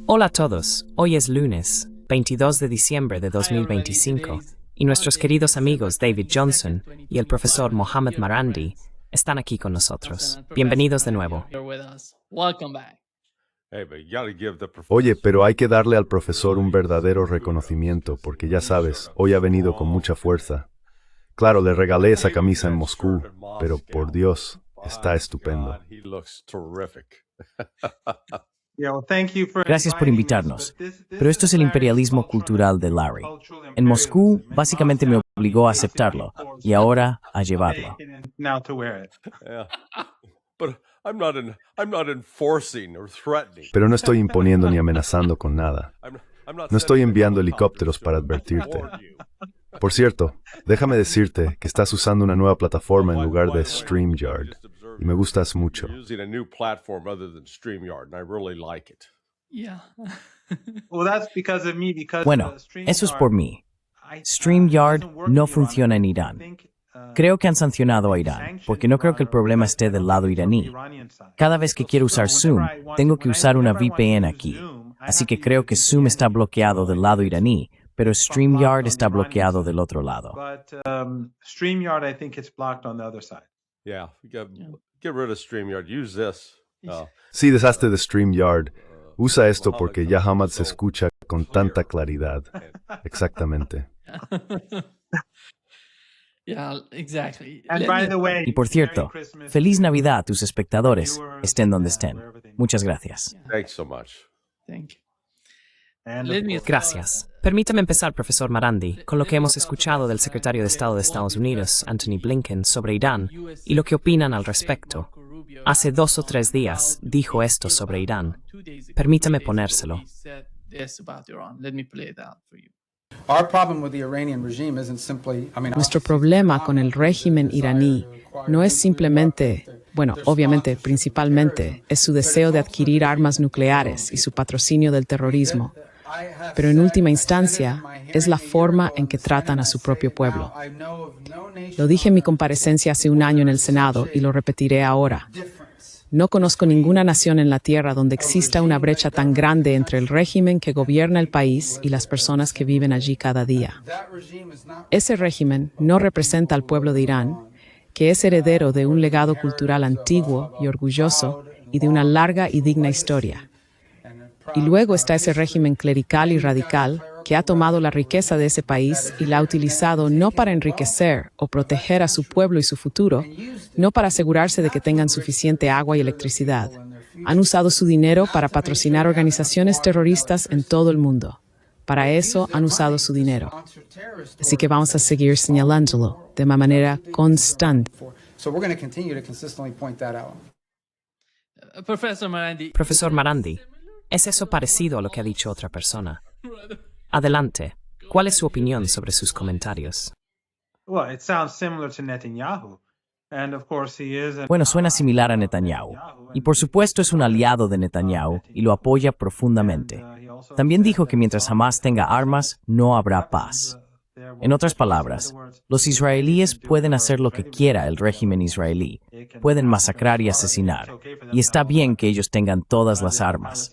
Hola a todos, hoy es lunes, 22 de diciembre de 2025, y nuestros queridos amigos David Johnson y el profesor Mohamed Marandi están aquí con nosotros. Bienvenidos de nuevo. Oye, pero hay que darle al profesor un verdadero reconocimiento, porque ya sabes, hoy ha venido con mucha fuerza. Claro, le regalé esa camisa en Moscú, pero por Dios, está estupendo. Gracias por invitarnos. Pero esto es el imperialismo cultural de Larry. En Moscú, básicamente me obligó a aceptarlo y ahora a llevarlo. Pero no estoy imponiendo ni amenazando con nada. No estoy enviando helicópteros para advertirte. Por cierto, déjame decirte que estás usando una nueva plataforma en lugar de StreamYard, y me gustas mucho. Bueno, eso es por mí. StreamYard no funciona en Irán. Creo que han sancionado a Irán, porque no creo que el problema esté del lado iraní. Cada vez que quiero usar Zoom, tengo que usar una VPN aquí. Así que creo que Zoom está bloqueado del lado iraní, pero StreamYard está bloqueado del otro lado. Sí, deshazte de StreamYard. Usa esto porque ya jamás se escucha con tanta claridad. Exactamente. Y por cierto, feliz Navidad a tus espectadores, estén donde estén. Muchas gracias. Gracias. Permítame empezar, profesor Marandi, con lo que hemos escuchado del secretario de Estado de Estados Unidos, Antony Blinken, sobre Irán y lo que opinan al respecto. Hace 2 o 3 días dijo esto sobre Irán. Permítame ponérselo. Nuestro problema con el régimen iraní no es simplemente, bueno, obviamente, principalmente, es su deseo de adquirir armas nucleares y su patrocinio del terrorismo. Pero en última instancia, es la forma en que tratan a su propio pueblo. Lo dije en mi comparecencia hace un año en el Senado y lo repetiré ahora. No conozco ninguna nación en la Tierra donde exista una brecha tan grande entre el régimen que gobierna el país y las personas que viven allí cada día. Ese régimen no representa al pueblo de Irán, que es heredero de un legado cultural antiguo y orgulloso y de una larga y digna historia. Y luego está ese régimen clerical y radical que ha tomado la riqueza de ese país y la ha utilizado no para enriquecer o proteger a su pueblo y su futuro, no para asegurarse de que tengan suficiente agua y electricidad. Han usado su dinero para patrocinar organizaciones terroristas en todo el mundo. Para eso han usado su dinero. Así que vamos a seguir señalándolo de manera constante. Profesor Marandi, ¿es eso parecido a lo que ha dicho otra persona? Adelante. ¿Cuál es su opinión sobre sus comentarios? Bueno, suena similar a Netanyahu. Y por supuesto es un aliado de Netanyahu y lo apoya profundamente. También dijo que mientras Hamás tenga armas, no habrá paz. En otras palabras, los israelíes pueden hacer lo que quiera el régimen israelí, pueden masacrar y asesinar, y está bien que ellos tengan todas las armas.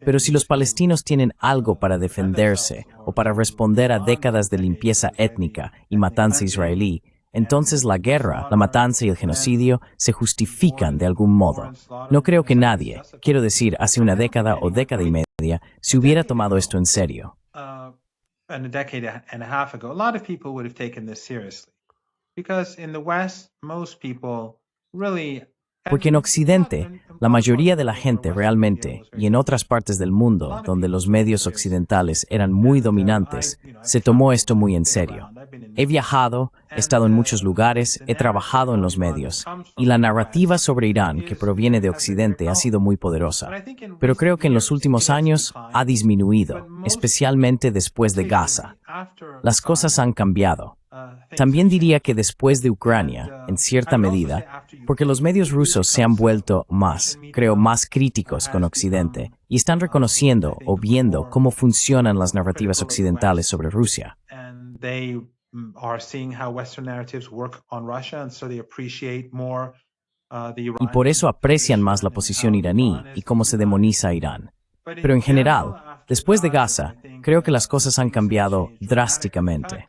Pero si los palestinos tienen algo para defenderse o para responder a décadas de limpieza étnica y matanza israelí, entonces la guerra, la matanza y el genocidio se justifican de algún modo. No creo que nadie, quiero decir, hace una década o década y media, se hubiera tomado esto en serio. And a decade and a half ago, a lot of people would have taken this seriously. Because in the West, most people really... Porque en Occidente, la mayoría de la gente realmente, y en otras partes del mundo, donde los medios occidentales eran muy dominantes, se tomó esto muy en serio. He viajado, he estado en muchos lugares, he trabajado en los medios, y la narrativa sobre Irán que proviene de Occidente ha sido muy poderosa. Pero creo que en los últimos años ha disminuido, especialmente después de Gaza. Las cosas han cambiado. También diría que después de Ucrania, en cierta medida, porque los medios rusos se han vuelto más, creo, más críticos con Occidente y están reconociendo o viendo cómo funcionan las narrativas occidentales sobre Rusia. Y por eso aprecian más la posición iraní y cómo se demoniza a Irán. Pero en general, después de Gaza, creo que las cosas han cambiado drásticamente.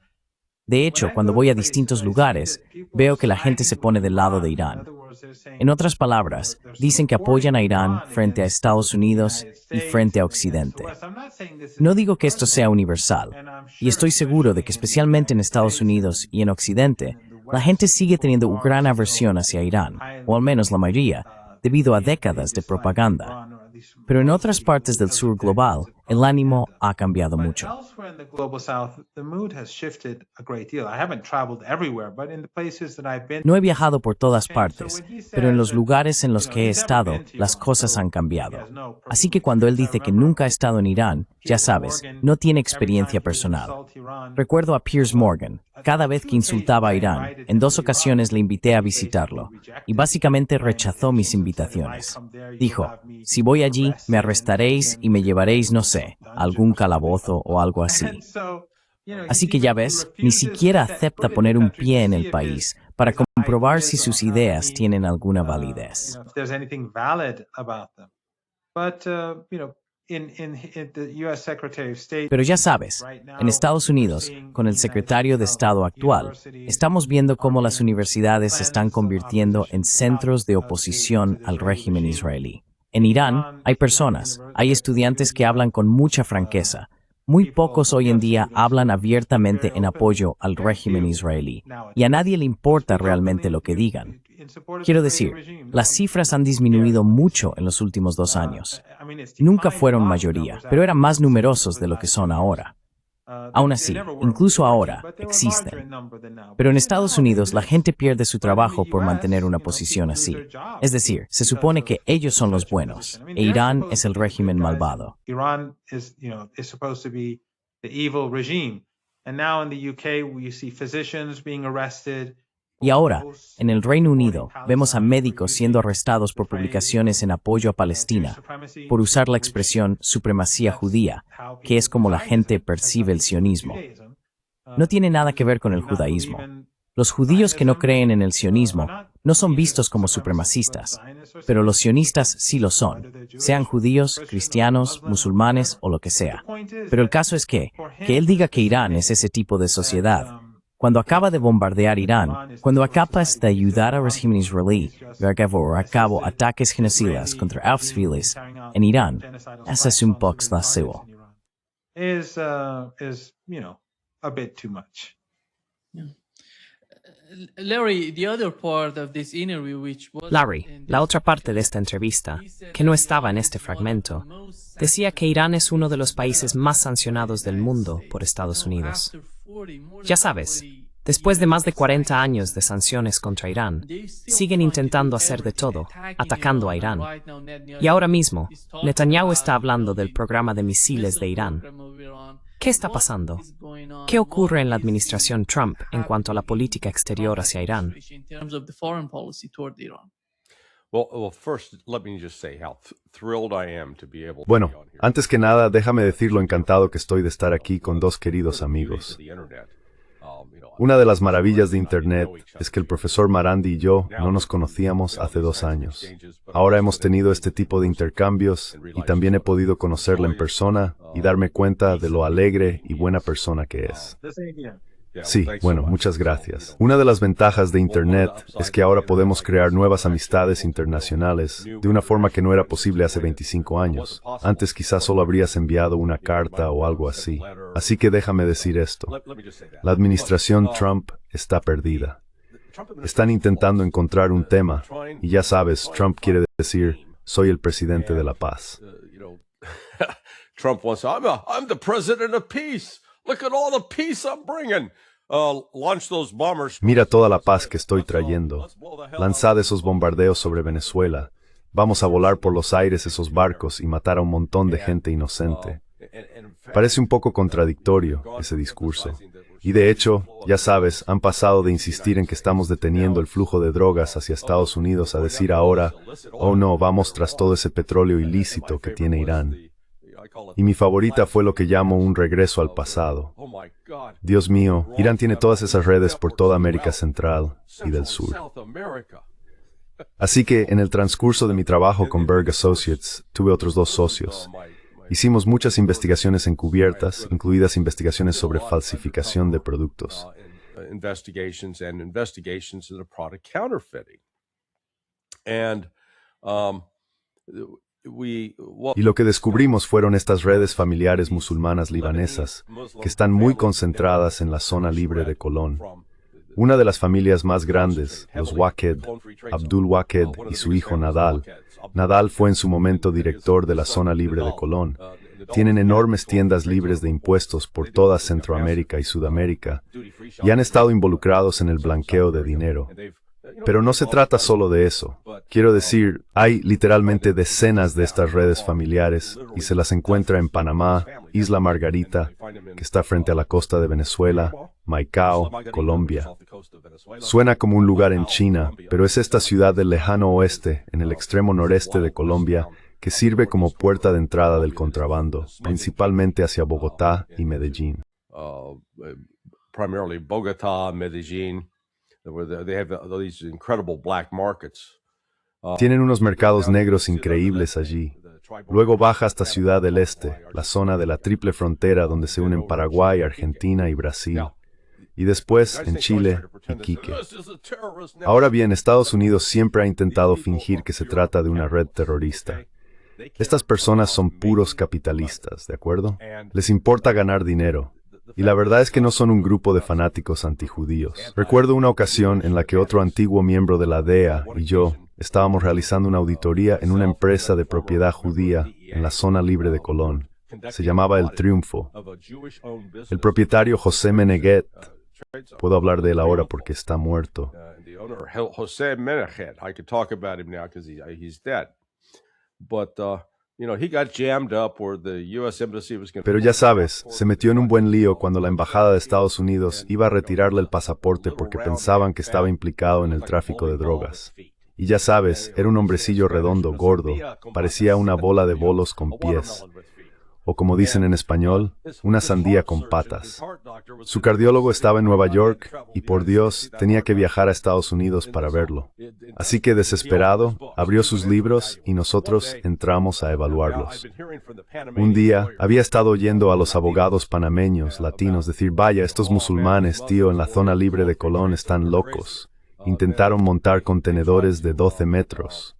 De hecho, cuando voy a distintos lugares, veo que la gente se pone del lado de Irán. En otras palabras, dicen que apoyan a Irán frente a Estados Unidos y frente a Occidente. No digo que esto sea universal, y estoy seguro de que especialmente en Estados Unidos y en Occidente, la gente sigue teniendo una gran aversión hacia Irán, o al menos la mayoría, debido a décadas de propaganda. Pero en otras partes del sur global, el ánimo ha cambiado mucho. No he viajado por todas partes, pero en los lugares en los que he estado, las cosas han cambiado. Así que cuando él dice que nunca ha estado en Irán, ya sabes, no tiene experiencia personal. Recuerdo a Piers Morgan. Cada vez que insultaba a Irán, en 2 ocasiones le invité a visitarlo, y básicamente rechazó mis invitaciones. Dijo, si voy allí, me arrestaréis y me llevaréis, no sé, a algún calabozo o algo así. Así que ya ves, ni siquiera acepta poner un pie en el país para comprobar si sus ideas tienen alguna validez. Pero ya sabes, en Estados Unidos, con el secretario de Estado actual, estamos viendo cómo las universidades se están convirtiendo en centros de oposición al régimen israelí. En Irán hay estudiantes que hablan con mucha franqueza. Muy pocos hoy en día hablan abiertamente en apoyo al régimen israelí, y a nadie le importa realmente lo que digan. Quiero decir, las cifras han disminuido mucho en los últimos 2 años. Nunca fueron mayoría, pero eran más numerosos de lo que son ahora. Aún así, incluso ahora, existen. Pero en Estados Unidos la gente pierde su trabajo por mantener una posición así. Es decir, se supone que ellos son los buenos, e Irán es el régimen malvado. Y ahora, en el Reino Unido, vemos a médicos siendo arrestados por publicaciones en apoyo a Palestina, por usar la expresión supremacía judía, que es como la gente percibe el sionismo. No tiene nada que ver con el judaísmo. Los judíos que no creen en el sionismo no son vistos como supremacistas, pero los sionistas sí lo son, sean judíos, cristianos, musulmanes o lo que sea. Pero el caso es que él diga que Irán es ese tipo de sociedad, cuando acaba de bombardear Irán, cuando acaba de ayudar al régimen israelí a llevar a cabo ataques genocidas contra civiles en Irán, ese es un poco excesivo. Larry, la otra parte de esta entrevista, que no estaba en este fragmento, decía que Irán es uno de los países más sancionados del mundo por Estados Unidos. Ya sabes, después de más de 40 años de sanciones contra Irán, siguen intentando hacer de todo, atacando a Irán. Y ahora mismo, Netanyahu está hablando del programa de misiles de Irán. ¿Qué está pasando? ¿Qué ocurre en la administración Trump en cuanto a la política exterior hacia Irán? Bueno, antes que nada, déjame decir lo encantado que estoy de estar aquí con 2 queridos amigos. Una de las maravillas de Internet es que el profesor Marandi y yo no nos conocíamos hace 2 años. Ahora hemos tenido este tipo de intercambios y también he podido conocerla en persona y darme cuenta de lo alegre y buena persona que es. Sí, bueno, muchas gracias. Una de las ventajas de Internet es que ahora podemos crear nuevas amistades internacionales de una forma que no era posible hace 25 años. Antes quizás solo habrías enviado una carta o algo así. Así que déjame decir esto. La administración Trump está perdida. Están intentando encontrar un tema, y ya sabes, Trump quiere decir, soy el presidente de la paz. Trump wants, I'm the president of peace. Look at all the peace I'm bringing. Launch those bombers. Mira toda la paz que estoy trayendo. Lanzad esos bombardeos sobre Venezuela. Vamos a volar por los aires esos barcos y matar a un montón de gente inocente. Parece un poco contradictorio ese discurso. Y de hecho, ya sabes, han pasado de insistir en que estamos deteniendo el flujo de drogas hacia Estados Unidos a decir ahora, oh no, vamos tras todo ese petróleo ilícito que tiene Irán. Y mi favorita fue lo que llamo un regreso al pasado. Dios mío, Irán tiene todas esas redes por toda América Central y del Sur. Así que, en el transcurso de mi trabajo con Berg Associates, tuve otros 2 socios. Hicimos muchas investigaciones encubiertas, incluidas investigaciones sobre falsificación de productos. Investigations into product counterfeiting. And Y lo que descubrimos fueron estas redes familiares musulmanas libanesas, que están muy concentradas en la zona libre de Colón. Una de las familias más grandes, los Waqed, Abdul Waqed y su hijo Nadal. Nadal fue en su momento director de la zona libre de Colón. Tienen enormes tiendas libres de impuestos por toda Centroamérica y Sudamérica, y han estado involucrados en el blanqueo de dinero. Pero no se trata solo de eso. Quiero decir, hay literalmente decenas de estas redes familiares y se las encuentra en Panamá, Isla Margarita, que está frente a la costa de Venezuela, Maicao, Colombia. Suena como un lugar en China, pero es esta ciudad del lejano oeste, en el extremo noreste de Colombia, que sirve como puerta de entrada del contrabando, principalmente hacia Bogotá y Medellín. Primarily Bogotá, Medellín. They have these incredible black markets. Tienen unos mercados negros increíbles allí. Luego baja hasta Ciudad del Este, la zona de la triple frontera donde se unen Paraguay, Argentina y Brasil. Y después en Chile, Iquique. Ahora bien, Estados Unidos siempre ha intentado fingir que se trata de una red terrorista. Estas personas son puros capitalistas, ¿de acuerdo? Les importa ganar dinero. Y la verdad es que no son un grupo de fanáticos antijudíos. Recuerdo una ocasión en la que otro antiguo miembro de la DEA y yo estábamos realizando una auditoría en una empresa de propiedad judía en la zona libre de Colón. Se llamaba El Triunfo. El propietario José Meneghet, puedo hablar de él ahora porque está muerto. José Meneghet, I could talk about him now because he's dead. But he got jammed up where the U.S. Embassy was going to... Pero ya sabes, se metió en un buen lío cuando la Embajada de Estados Unidos iba a retirarle el pasaporte porque pensaban que estaba implicado en el tráfico de drogas. Y ya sabes, era un hombrecillo redondo, gordo, parecía una bola de bolos con pies. O como dicen en español, una sandía con patas. Su cardiólogo estaba en Nueva York y, por Dios, tenía que viajar a Estados Unidos para verlo. Así que, desesperado, abrió sus libros y nosotros entramos a evaluarlos. Un día, había estado oyendo a los abogados panameños, latinos, decir, vaya, estos musulmanes, tío, en la zona libre de Colón están locos. Intentaron montar contenedores de 12 metros.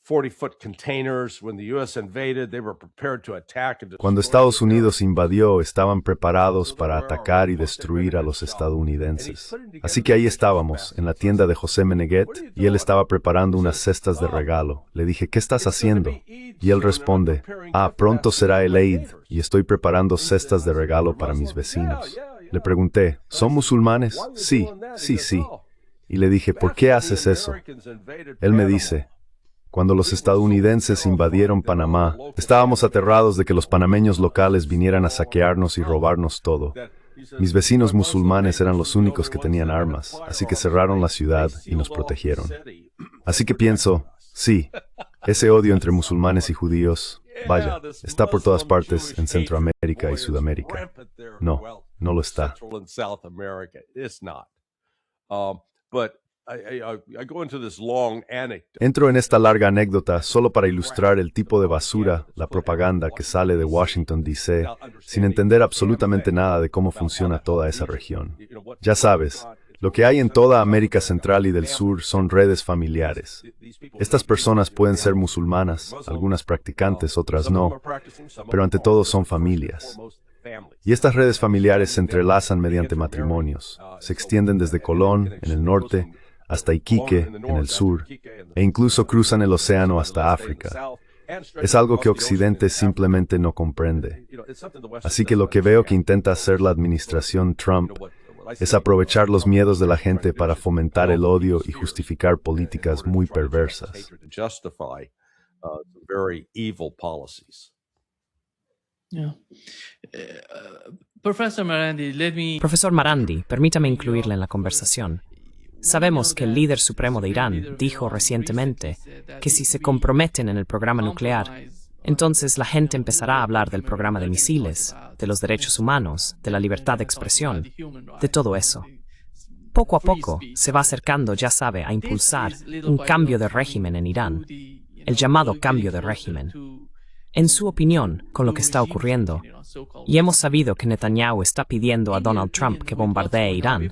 40-foot containers. When the US invaded, they were prepared to attack and destroy. Cuando Estados Unidos invadió, estaban preparados para atacar y destruir a los estadounidenses. Así que ahí estábamos, en la tienda de José Meneghet, y él estaba preparando unas cestas de regalo. Le dije, ¿qué estás haciendo? Y él responde, pronto será el Eid, y estoy preparando cestas de regalo para mis vecinos. Le pregunté, ¿son musulmanes? Sí. Y le dije, ¿por qué haces eso? Él me dice, cuando los estadounidenses invadieron Panamá, estábamos aterrados de que los panameños locales vinieran a saquearnos y robarnos todo. Mis vecinos musulmanes eran los únicos que tenían armas, así que cerraron la ciudad y nos protegieron. Así que pienso, sí, ese odio entre musulmanes y judíos, vaya, está por todas partes en Centroamérica y Sudamérica. No lo está. Entro en esta larga anécdota solo para ilustrar el tipo de basura, la propaganda que sale de Washington, D.C., sin entender absolutamente nada de cómo funciona toda esa región. Ya sabes, lo que hay en toda América Central y del Sur son redes familiares. Estas personas pueden ser musulmanas, algunas practicantes, otras no, pero ante todo son familias. Y estas redes familiares se entrelazan mediante matrimonios, se extienden desde Colón, en el norte, hasta Iquique, en el sur, e incluso cruzan el océano hasta África. Es algo que Occidente simplemente no comprende. Así que lo que veo que intenta hacer la administración Trump es aprovechar los miedos de la gente para fomentar el odio y justificar políticas muy perversas. Profesor Marandi, permítame incluirle en la conversación. Sabemos que el líder supremo de Irán dijo recientemente que si se comprometen en el programa nuclear, entonces la gente empezará a hablar del programa de misiles, de los derechos humanos, de la libertad de expresión, de todo eso. Poco a poco se va acercando, ya sabe, a impulsar un cambio de régimen en Irán. el llamado cambio de régimen. En su opinión, con lo que está ocurriendo, y hemos sabido que Netanyahu está pidiendo a Donald Trump que bombardee Irán,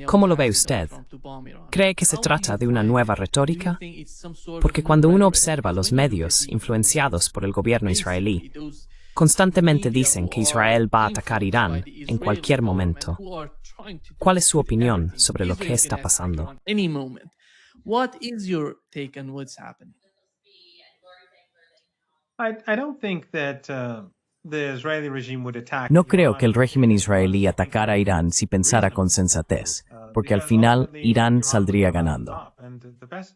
¿cómo lo ve usted? ¿Cree que se trata de una nueva retórica? Porque cuando uno observa los medios influenciados por el gobierno israelí, constantemente dicen que Israel va a atacar Irán en cualquier momento. ¿Cuál es su opinión sobre lo que está pasando? No creo que el régimen israelí atacara a Irán si pensara con sensatez, porque al final Irán saldría ganando.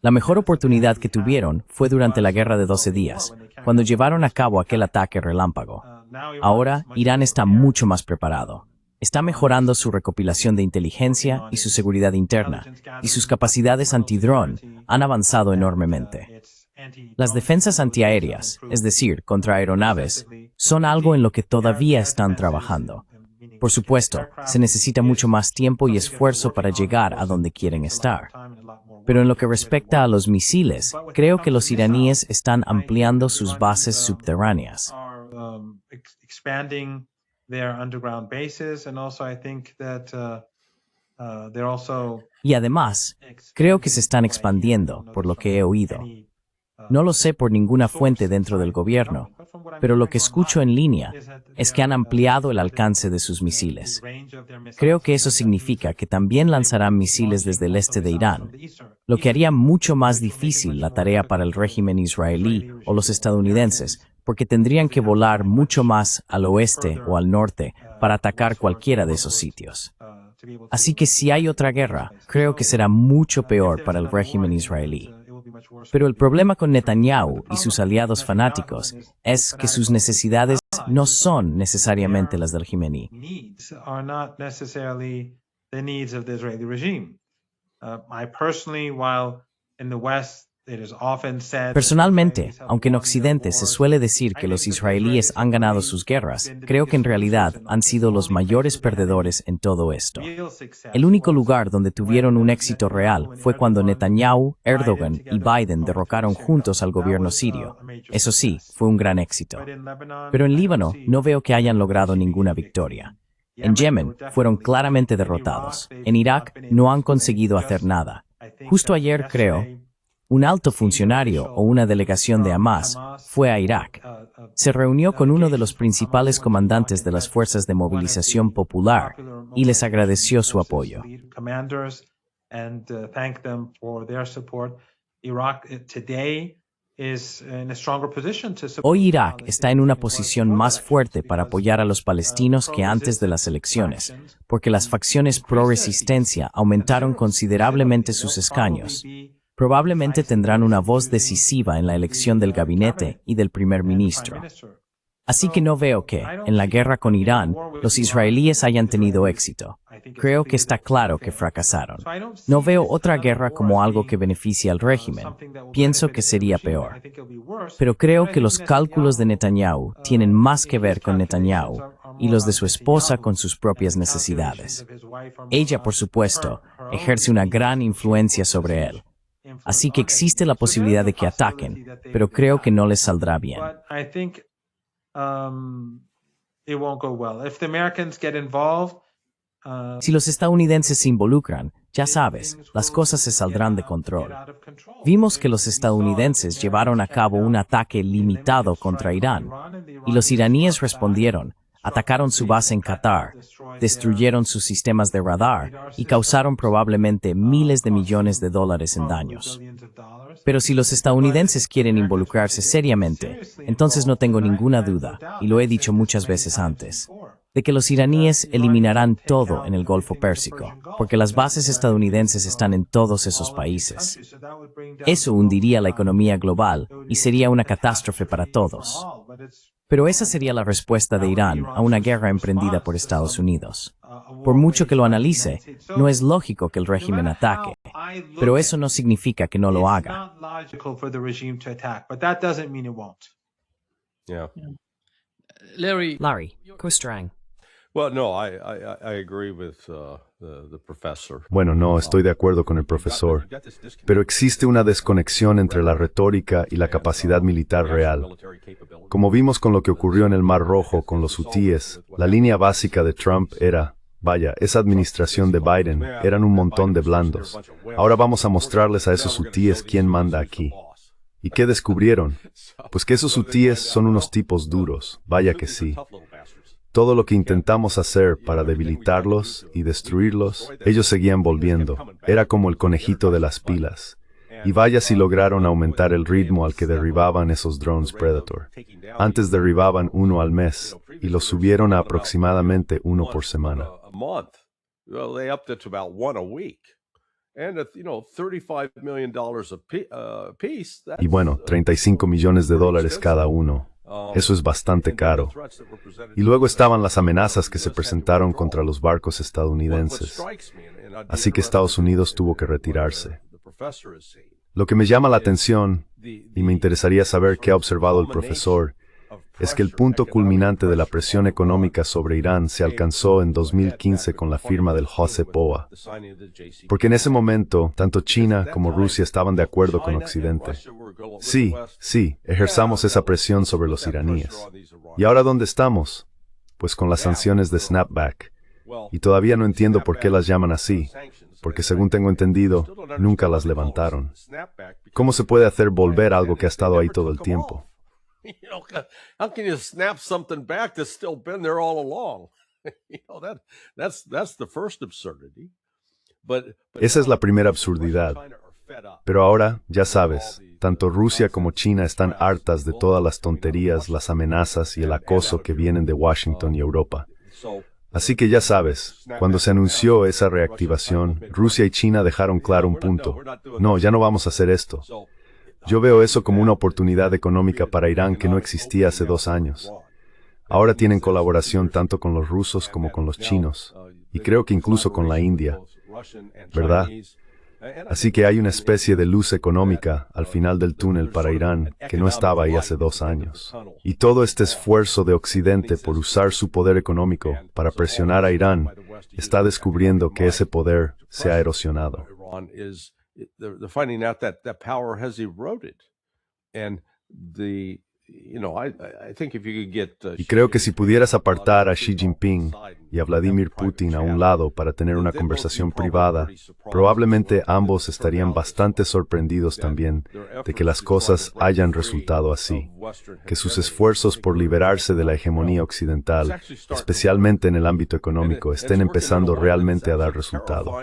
La mejor oportunidad que tuvieron fue durante la Guerra de 12 días, cuando llevaron a cabo aquel ataque relámpago. Ahora, Irán está mucho más preparado. Está mejorando su recopilación de inteligencia y su seguridad interna, y sus capacidades antidrón han avanzado enormemente. Las defensas antiaéreas, es decir, contra aeronaves, son algo en lo que todavía están trabajando. Por supuesto, se necesita mucho más tiempo y esfuerzo para llegar a donde quieren estar. Pero en lo que respecta a los misiles, creo que los iraníes están ampliando sus bases subterráneas. Y además, creo que se están expandiendo, por lo que he oído. No lo sé por ninguna fuente dentro del gobierno, pero lo que escucho en línea es que han ampliado el alcance de sus misiles. Creo que eso significa que también lanzarán misiles desde el este de Irán, lo que haría mucho más difícil la tarea para el régimen israelí o los estadounidenses, porque tendrían que volar mucho más al oeste o al norte para atacar cualquiera de esos sitios. Así que si hay otra guerra, creo que será mucho peor para el régimen israelí. Pero el problema con Netanyahu y sus aliados fanáticos es que sus necesidades no son necesariamente las del Jimení. Personalmente, aunque en Occidente se suele decir que los israelíes han ganado sus guerras, creo que en realidad han sido los mayores perdedores en todo esto. El único lugar donde tuvieron un éxito real fue cuando Netanyahu, Erdogan y Biden derrocaron juntos al gobierno sirio. Eso sí, fue un gran éxito. Pero en Líbano no veo que hayan logrado ninguna victoria. En Yemen fueron claramente derrotados. En Irak no han conseguido hacer nada. Justo ayer, creo, un alto funcionario o una delegación de Hamas fue a Irak. Se reunió con uno de los principales comandantes de las fuerzas de movilización popular y les agradeció su apoyo. Hoy Irak está en una posición más fuerte para apoyar a los palestinos que antes de las elecciones, porque las facciones pro-resistencia aumentaron considerablemente sus escaños. Probablemente tendrán una voz decisiva en la elección del gabinete y del primer ministro. Así que no veo que, en la guerra con Irán, los israelíes hayan tenido éxito. Creo que está claro que fracasaron. No veo otra guerra como algo que beneficie al régimen. Pienso que sería peor. Pero creo que los cálculos de Netanyahu tienen más que ver con Netanyahu y los de su esposa con sus propias necesidades. Ella, por supuesto, ejerce una gran influencia sobre él. Así que existe la posibilidad de que ataquen, pero creo que no les saldrá bien. Si los estadounidenses se involucran, ya sabes, las cosas se saldrán de control. Vimos que los estadounidenses llevaron a cabo un ataque limitado contra Irán, y los iraníes respondieron. Atacaron su base en Qatar, destruyeron sus sistemas de radar y causaron probablemente miles de millones de dólares en daños. Pero si los estadounidenses quieren involucrarse seriamente, entonces no tengo ninguna duda, y lo he dicho muchas veces antes, de que los iraníes eliminarán todo en el Golfo Pérsico, porque las bases estadounidenses están en todos esos países. Eso hundiría la economía global y sería una catástrofe para todos. Pero esa sería la respuesta de Irán a una guerra emprendida por Estados Unidos. Por mucho que lo analice, no es lógico que el régimen ataque, pero eso no significa que no lo haga. Yeah. Larry, Kustrang. Well, no, I agree with the professor. Bueno, no, estoy de acuerdo con el profesor, pero existe una desconexión entre la retórica y la capacidad militar real. Como vimos con lo que ocurrió en el Mar Rojo con los hutíes, la línea básica de Trump era, vaya, esa administración de Biden eran un montón de blandos. Ahora vamos a mostrarles a esos hutíes quién manda aquí. ¿Y qué descubrieron? Pues que esos hutíes son unos tipos duros, vaya que sí. Todo lo que intentamos hacer para debilitarlos y destruirlos, ellos seguían volviendo. Era como el conejito de las pilas. Y vaya si lograron aumentar el ritmo al que derribaban esos drones Predator. Antes derribaban uno al mes, y lo subieron a aproximadamente uno por semana. Y bueno, $35 millones cada uno. Eso es bastante caro. Y luego estaban las amenazas que se presentaron contra los barcos estadounidenses. Así que Estados Unidos tuvo que retirarse. Lo que me llama la atención, y me interesaría saber qué ha observado el profesor, es que el punto culminante de la presión económica sobre Irán se alcanzó en 2015 con la firma del JCPOA. Porque en ese momento, tanto China como Rusia estaban de acuerdo con Occidente. Sí, ejerzamos esa presión sobre los iraníes. ¿Y ahora dónde estamos? Pues con las sanciones de snapback. Y todavía no entiendo por qué las llaman así, porque según tengo entendido, nunca las levantaron. ¿Cómo se puede hacer volver algo que ha estado ahí todo el tiempo? How can you snap something back that's still been there all along? That's the first absurdity. Esa es la primera absurdidad. Pero ahora, ya sabes, tanto Rusia como China están hartas de todas las tonterías, las amenazas y el acoso que vienen de Washington y Europa. Así que ya sabes, cuando se anunció esa reactivación, Rusia y China dejaron claro un punto. No, ya no vamos a hacer esto. Yo veo eso como una oportunidad económica para Irán que no existía hace 2 años. Ahora tienen colaboración tanto con los rusos como con los chinos, y creo que incluso con la India, ¿verdad? Así que hay una especie de luz económica al final del túnel para Irán que no estaba ahí hace 2 años. Y todo este esfuerzo de Occidente por usar su poder económico para presionar a Irán está descubriendo que ese poder se ha erosionado. They're finding out that power has eroded, and I think if you could get y creo que si pudieras apartar a Xi Jinping y a Vladimir Putin a un lado para tener una conversación privada, probablemente ambos estarían bastante sorprendidos también de que las cosas hayan resultado así, que sus esfuerzos por liberarse de la hegemonía occidental, especialmente en el ámbito económico, estén empezando realmente a dar resultado.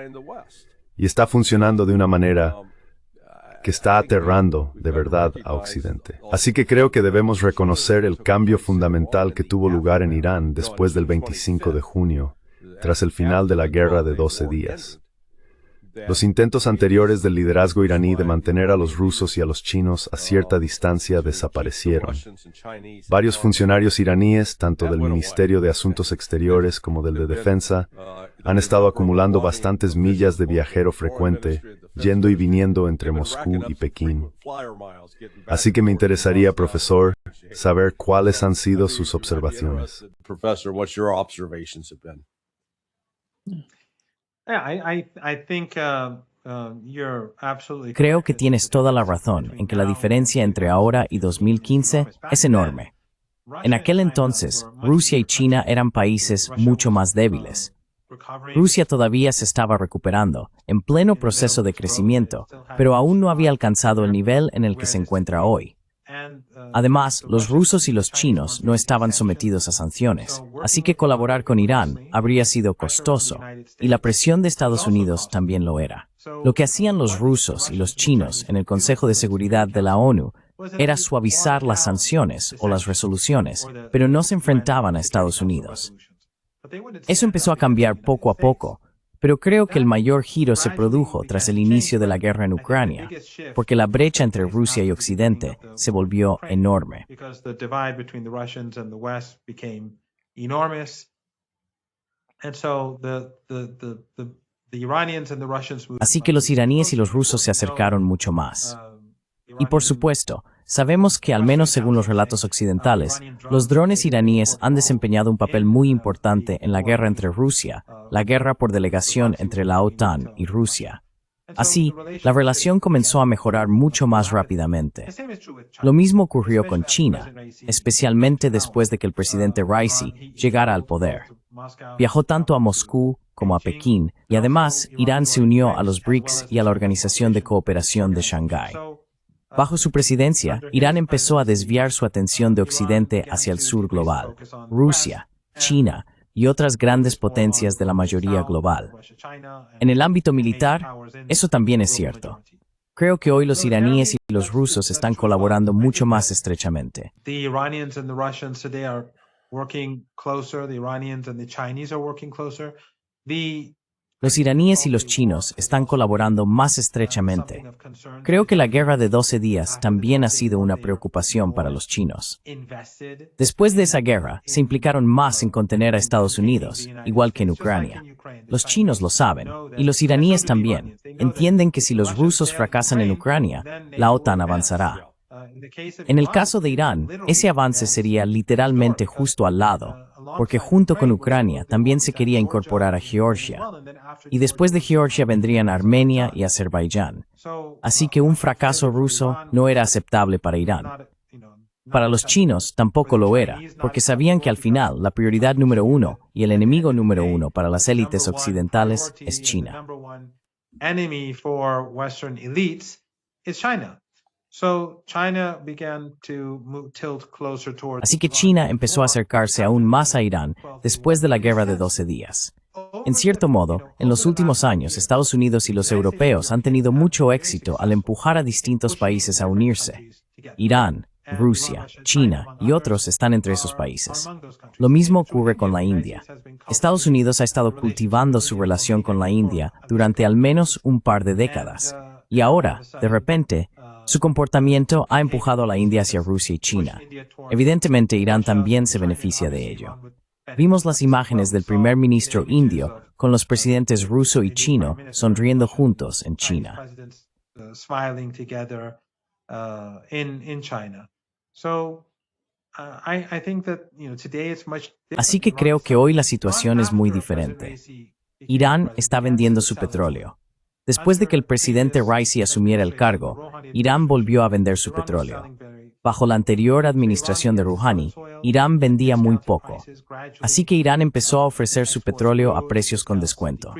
Y está funcionando de una manera que está aterrando de verdad a Occidente. Así que creo que debemos reconocer el cambio fundamental que tuvo lugar en Irán después del 25 de junio, tras el final de la guerra de 12 días. Los intentos anteriores del liderazgo iraní de mantener a los rusos y a los chinos a cierta distancia desaparecieron. Varios funcionarios iraníes, tanto del Ministerio de Asuntos Exteriores como del de Defensa, han estado acumulando bastantes millas de viajero frecuente, yendo y viniendo entre Moscú y Pekín. Así que me interesaría, profesor, saber cuáles han sido sus observaciones. Creo que tienes toda la razón en que la diferencia entre ahora y 2015 es enorme. En aquel entonces, Rusia y China eran países mucho más débiles. Rusia todavía se estaba recuperando, en pleno proceso de crecimiento, pero aún no había alcanzado el nivel en el que se encuentra hoy. Además, los rusos y los chinos no estaban sometidos a sanciones, así que colaborar con Irán habría sido costoso, y la presión de Estados Unidos también lo era. Lo que hacían los rusos y los chinos en el Consejo de Seguridad de la ONU era suavizar las sanciones o las resoluciones, pero no se enfrentaban a Estados Unidos. Eso empezó a cambiar poco a poco, pero creo que el mayor giro se produjo tras el inicio de la guerra en Ucrania, porque la brecha entre Rusia y Occidente se volvió enorme. Así que los iraníes y los rusos se acercaron mucho más. Y por supuesto, Sabemos que, al menos según los relatos occidentales, los drones iraníes han desempeñado un papel muy importante en la guerra entre Rusia, la guerra por delegación entre la OTAN y Rusia. Así, la relación comenzó a mejorar mucho más rápidamente. Lo mismo ocurrió con China, especialmente después de que el presidente Raisi llegara al poder. Viajó tanto a Moscú como a Pekín, y además Irán se unió a los BRICS y a la Organización de Cooperación de Shanghái. Bajo su presidencia, Irán empezó a desviar su atención de Occidente hacia el sur global, Rusia, China y otras grandes potencias de la mayoría global. En el ámbito militar, eso también es cierto. Creo que hoy los iraníes y los rusos están colaborando mucho más estrechamente. The Iranians and the Russians today are working closer. The Iranians and the Chinese are working closer. Los iraníes y los chinos están colaborando más estrechamente. Creo que la guerra de 12 días también ha sido una preocupación para los chinos. Después de esa guerra, se implicaron más en contener a Estados Unidos, igual que en Ucrania. Los chinos lo saben, y los iraníes también. Entienden que si los rusos fracasan en Ucrania, la OTAN avanzará. En el caso de Irán, ese avance sería literalmente justo al lado, porque junto con Ucrania también se quería incorporar a Georgia, y después de Georgia vendrían Armenia y Azerbaiyán. Así que un fracaso ruso no era aceptable para Irán. Para los chinos tampoco lo era, porque sabían que al final la prioridad número uno y el enemigo número uno para las élites occidentales es China. Así que China empezó a acercarse aún más a Irán después de la guerra de 12 días. En cierto modo, en los últimos años, Estados Unidos y los europeos han tenido mucho éxito al empujar a distintos países a unirse. Irán, Rusia, China y otros están entre esos países. Lo mismo ocurre con la India. Estados Unidos ha estado cultivando su relación con la India durante al menos un par de décadas. Y ahora, de repente, su comportamiento ha empujado a la India hacia Rusia y China. Evidentemente, Irán también se beneficia de ello. Vimos las imágenes del primer ministro indio con los presidentes ruso y chino sonriendo juntos en China. Así que creo que hoy la situación es muy diferente. Irán está vendiendo su petróleo. Después de que el presidente Raisi asumiera el cargo, Irán volvió a vender su petróleo. Bajo la anterior administración de Rouhani, Irán vendía muy poco. Así que Irán empezó a ofrecer su petróleo a precios con descuento.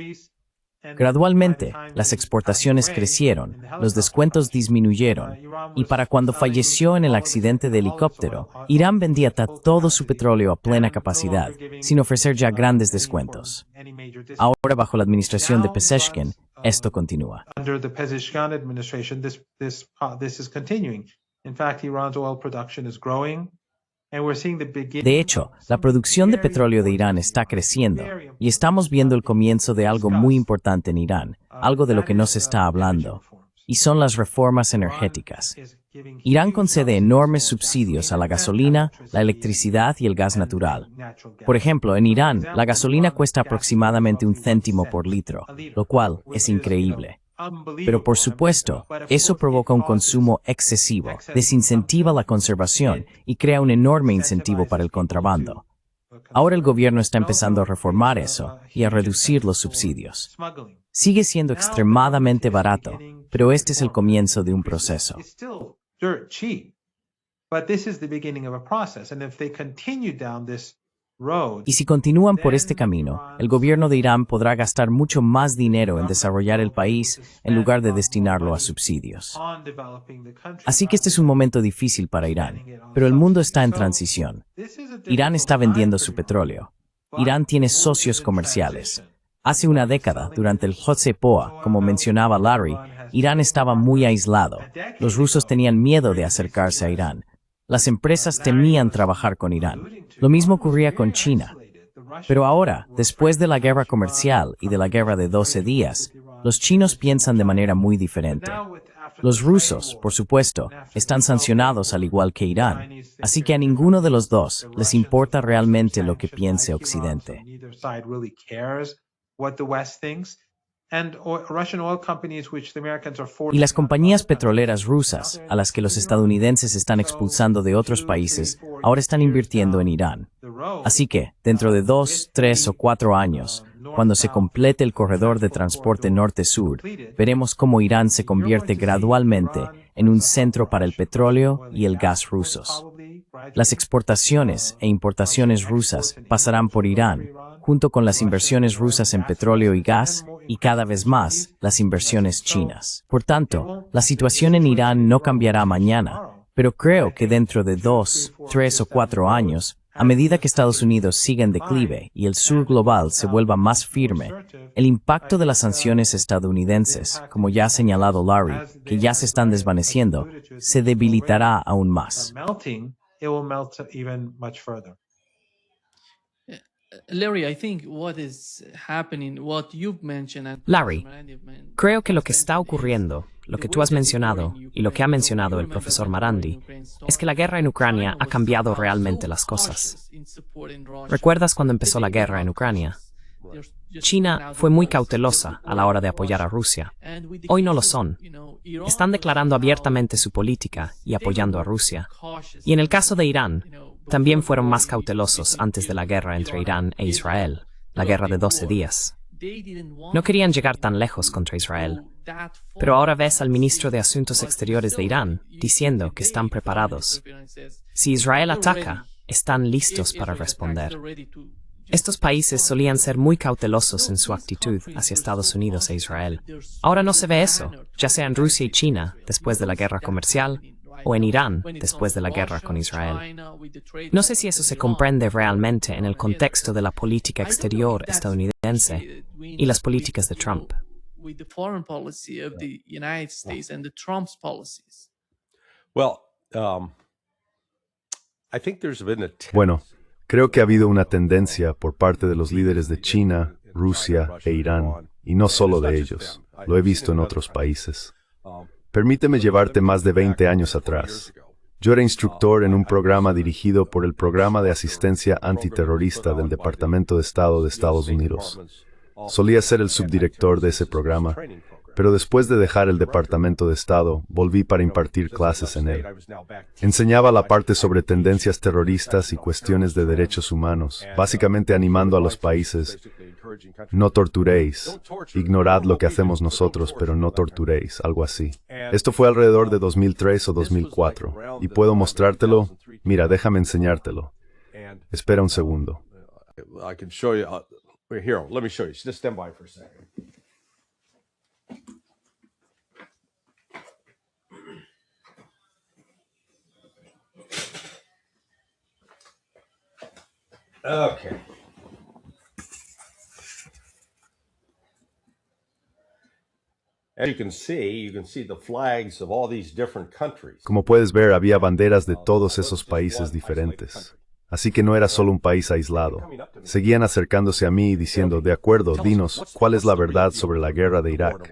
Gradualmente, las exportaciones crecieron, los descuentos disminuyeron, y para cuando falleció en el accidente de helicóptero, Irán vendía todo su petróleo a plena capacidad, sin ofrecer ya grandes descuentos. Ahora, bajo la administración de Pezeshkian, esto continúa. De hecho, la producción de petróleo de Irán está creciendo, y estamos viendo el comienzo de algo muy importante en Irán, algo de lo que no se está hablando, y son las reformas energéticas. Irán concede enormes subsidios a la gasolina, la electricidad y el gas natural. Por ejemplo, en Irán, la gasolina cuesta aproximadamente 1 céntimo por litro, lo cual es increíble. Pero por supuesto, eso provoca un consumo excesivo, desincentiva la conservación y crea un enorme incentivo para el contrabando. Ahora el gobierno está empezando a reformar eso y a reducir los subsidios. Sigue siendo extremadamente barato, pero este es el comienzo de un proceso. Y si continúan por este camino, el gobierno de Irán podrá gastar mucho más dinero en desarrollar el país en lugar de destinarlo a subsidios. Así que este es un momento difícil para Irán, pero el mundo está en transición. Irán está vendiendo su petróleo. Irán tiene socios comerciales. Hace una década, durante el Hotsepoa, como mencionaba Larry, Irán estaba muy aislado. Los rusos tenían miedo de acercarse a Irán. Las empresas temían trabajar con Irán. Lo mismo ocurría con China. Pero ahora, después de la guerra comercial y de la guerra de 12 días, los chinos piensan de manera muy diferente. Los rusos, por supuesto, están sancionados al igual que Irán, así que a ninguno de los dos les importa realmente lo que piense Occidente. Russian oil companies, which the Americans are Y las forcing compañías petroleras rusas, a las que los estadounidenses están expulsando de otros países, ahora están invirtiendo en Irán. Así que, dentro de 2, 3 o 4 años, cuando se complete el corredor de transporte norte-sur, veremos cómo Irán se convierte gradualmente en un centro para el petróleo y el gas rusos. Las exportaciones e importaciones rusas pasarán por Irán, junto con las inversiones rusas en petróleo y gas, y cada vez más las inversiones chinas. Por tanto, la situación en Irán no cambiará mañana, pero creo que dentro de 2, 3 o 4 años, a medida que Estados Unidos siga en declive y el sur global se vuelva más firme, el impacto de las sanciones estadounidenses, como ya ha señalado Larry, que ya se están desvaneciendo, se debilitará aún más. it will melt even much further. Larry, I think what is happening, what you've mentioned, and Larry, creo que lo que está ocurriendo, lo que tú has mencionado y lo que ha mencionado el profesor Marandi, es que la guerra en Ucrania ha cambiado realmente las cosas. ¿Recuerdas cuando empezó la guerra en Ucrania? China fue muy cautelosa a la hora de apoyar a Rusia. Hoy no lo son. Están declarando abiertamente su política y apoyando a Rusia. Y en el caso de Irán, también fueron más cautelosos antes de la guerra entre Irán e Israel, la guerra de 12 días. No querían llegar tan lejos contra Israel. Pero ahora ves al ministro de Asuntos Exteriores de Irán diciendo que están preparados. Si Israel ataca, están listos para responder. Estos países solían ser muy cautelosos en su actitud hacia Estados Unidos e Israel. Ahora no se ve eso, ya sea en Rusia y China, después de la guerra comercial, o en Irán, después de la guerra con Israel. No sé si eso se comprende realmente en el contexto de la política exterior estadounidense y las políticas de Trump. Bueno, creo que ha habido una tendencia por parte de los líderes de China, Rusia e Irán, y no solo de ellos. Lo he visto en otros países. Permíteme llevarte más de 20 años atrás. Yo era instructor en un programa dirigido por el Programa de Asistencia Antiterrorista del Departamento de Estado de Estados Unidos. Solía ser el subdirector de ese programa, pero después de dejar el Departamento de Estado, volví para impartir clases en él. Enseñaba la parte sobre tendencias terroristas y cuestiones de derechos humanos, básicamente animando a los países: no torturéis, ignorad lo que hacemos nosotros, pero no torturéis, algo así. Esto fue alrededor de 2003 o 2004, y puedo mostrártelo. Mira, déjame enseñártelo. Espera un segundo. Here, let me show you. Just stand by for a second. Okay. As you can see the flags of all these different countries. Como puedes ver, había banderas de todos esos países diferentes. Así que no era solo un país aislado. Seguían acercándose a mí y diciendo: de acuerdo, dinos, ¿cuál es la verdad sobre la guerra de Irak?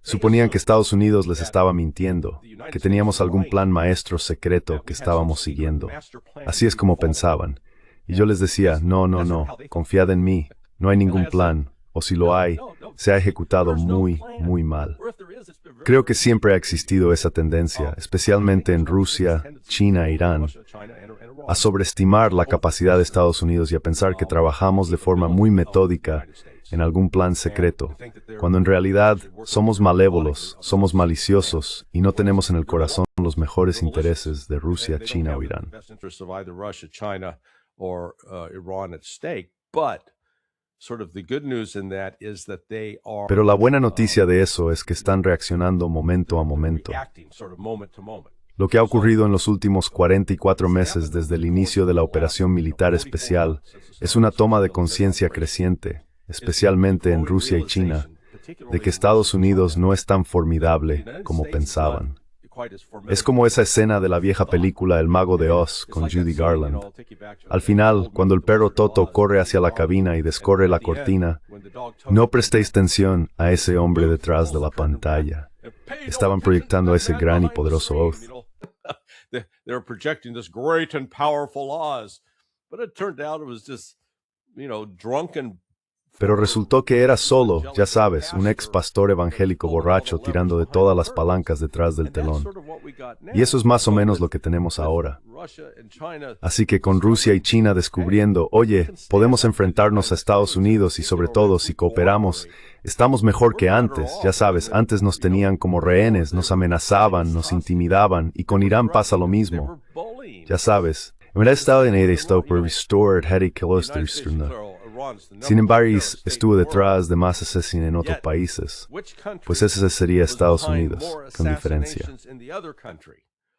Suponían que Estados Unidos les estaba mintiendo, que teníamos algún plan maestro secreto que estábamos siguiendo. Así es como pensaban. Y yo les decía: no, confiad en mí, no hay ningún plan, o si lo hay, se ha ejecutado muy, muy mal. Creo que siempre ha existido esa tendencia, especialmente en Rusia, China e Irán, a sobreestimar la capacidad de Estados Unidos y a pensar que trabajamos de forma muy metódica en algún plan secreto, cuando en realidad somos malévolos, somos maliciosos y no tenemos en el corazón los mejores intereses de Rusia, China o Irán. Pero la buena noticia de eso es que están reaccionando momento a momento. Lo que ha ocurrido en los últimos 44 meses desde el inicio de la operación militar especial es una toma de conciencia creciente, especialmente en Rusia y China, de que Estados Unidos no es tan formidable como pensaban. Es como esa escena de la vieja película El Mago de Oz con Judy Garland. Al final, cuando el perro Toto corre hacia la cabina y descorre la cortina, no prestéis atención a ese hombre detrás de la pantalla. Estaban proyectando ese gran y poderoso Oz. They were projecting this great and powerful Oz, but it turned out it was just, drunken Pero resultó que era solo, ya sabes, un ex pastor evangélico borracho tirando de todas las palancas detrás del telón. Y eso es más o menos lo que tenemos ahora. Así que con Rusia y China descubriendo, oye, podemos enfrentarnos a Estados Unidos y sobre todo si cooperamos, estamos mejor que antes, ya sabes, antes nos tenían como rehenes, nos amenazaban, nos intimidaban y con Irán pasa lo mismo. Ya sabes, sin embargo, estuvo detrás de más asesinos en otros países. Pues ese sería Estados Unidos, con diferencia.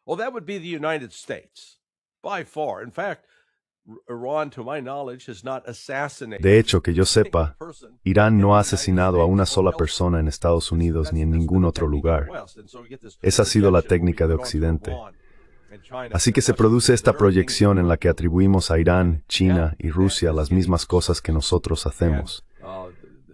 Well, that would be the United States, by far. In fact, Iran, to my knowledge, has not assassinated. De hecho, que yo sepa, Irán no ha asesinado a una sola persona en Estados Unidos ni en ningún otro lugar. Esa ha sido la técnica de Occidente. Así que se produce esta proyección en la que atribuimos a Irán, China y Rusia las mismas cosas que nosotros hacemos.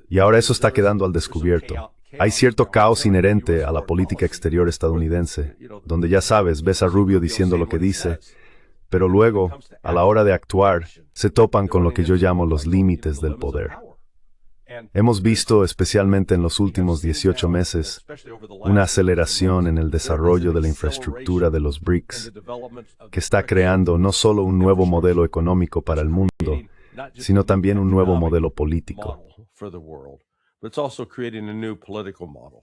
Y ahora eso está quedando al descubierto. Hay cierto caos inherente a la política exterior estadounidense, donde ya sabes, ves a Rubio diciendo lo que dice, pero luego, a la hora de actuar, se topan con lo que yo llamo los límites del poder. Hemos visto, especialmente en los últimos 18 meses, una aceleración en el desarrollo de la infraestructura de los BRICS, que está creando no solo un nuevo modelo económico para el mundo, sino también un nuevo modelo político. But it's also creating a new political model.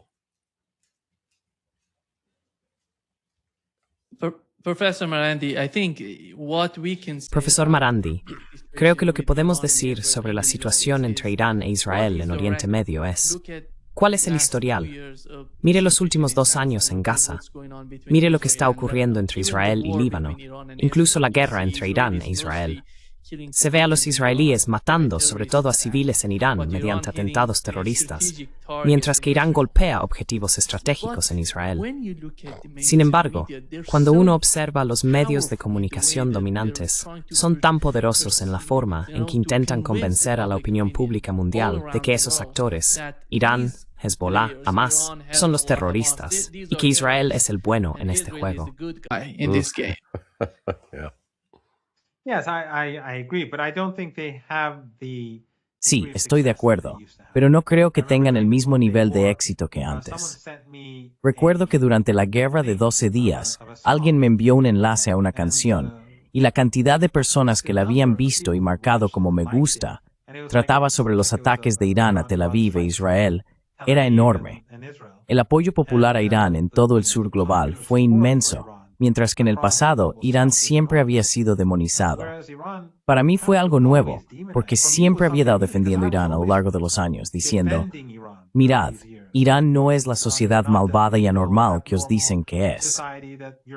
Professor Marandi, I think what we can say Profesor Marandi, creo que lo que podemos decir sobre la situación entre Irán e Israel en Oriente Medio es: ¿cuál es el historial? Mire los últimos 2 años en Gaza. Mire lo que está ocurriendo entre Israel y Líbano, incluso la guerra entre Irán e Israel. Se ve a los israelíes matando sobre todo a civiles en Irán mediante atentados terroristas, mientras que Irán golpea objetivos estratégicos en Israel. Sin embargo, cuando uno observa los medios de comunicación dominantes, son tan poderosos en la forma en que intentan convencer a la opinión pública mundial de que esos actores, Irán, Hezbollah, Hamas, son los terroristas y que Israel es el bueno en este juego. Yes, I agree, but I don't think they have the. Sí, estoy de acuerdo, pero no creo que tengan el mismo nivel de éxito que antes. Recuerdo que durante la guerra de 12 días, alguien me envió un enlace a una canción, y la cantidad de personas que la habían visto y marcado como me gusta, trataba sobre los ataques de Irán a Tel Aviv e Israel, era enorme. El apoyo popular a Irán en todo el sur global fue inmenso, mientras que en el pasado Irán siempre había sido demonizado. Para mí fue algo nuevo, porque siempre había estado defendiendo Irán a lo largo de los años, diciendo, mirad, Irán no es la sociedad malvada y anormal que os dicen que es.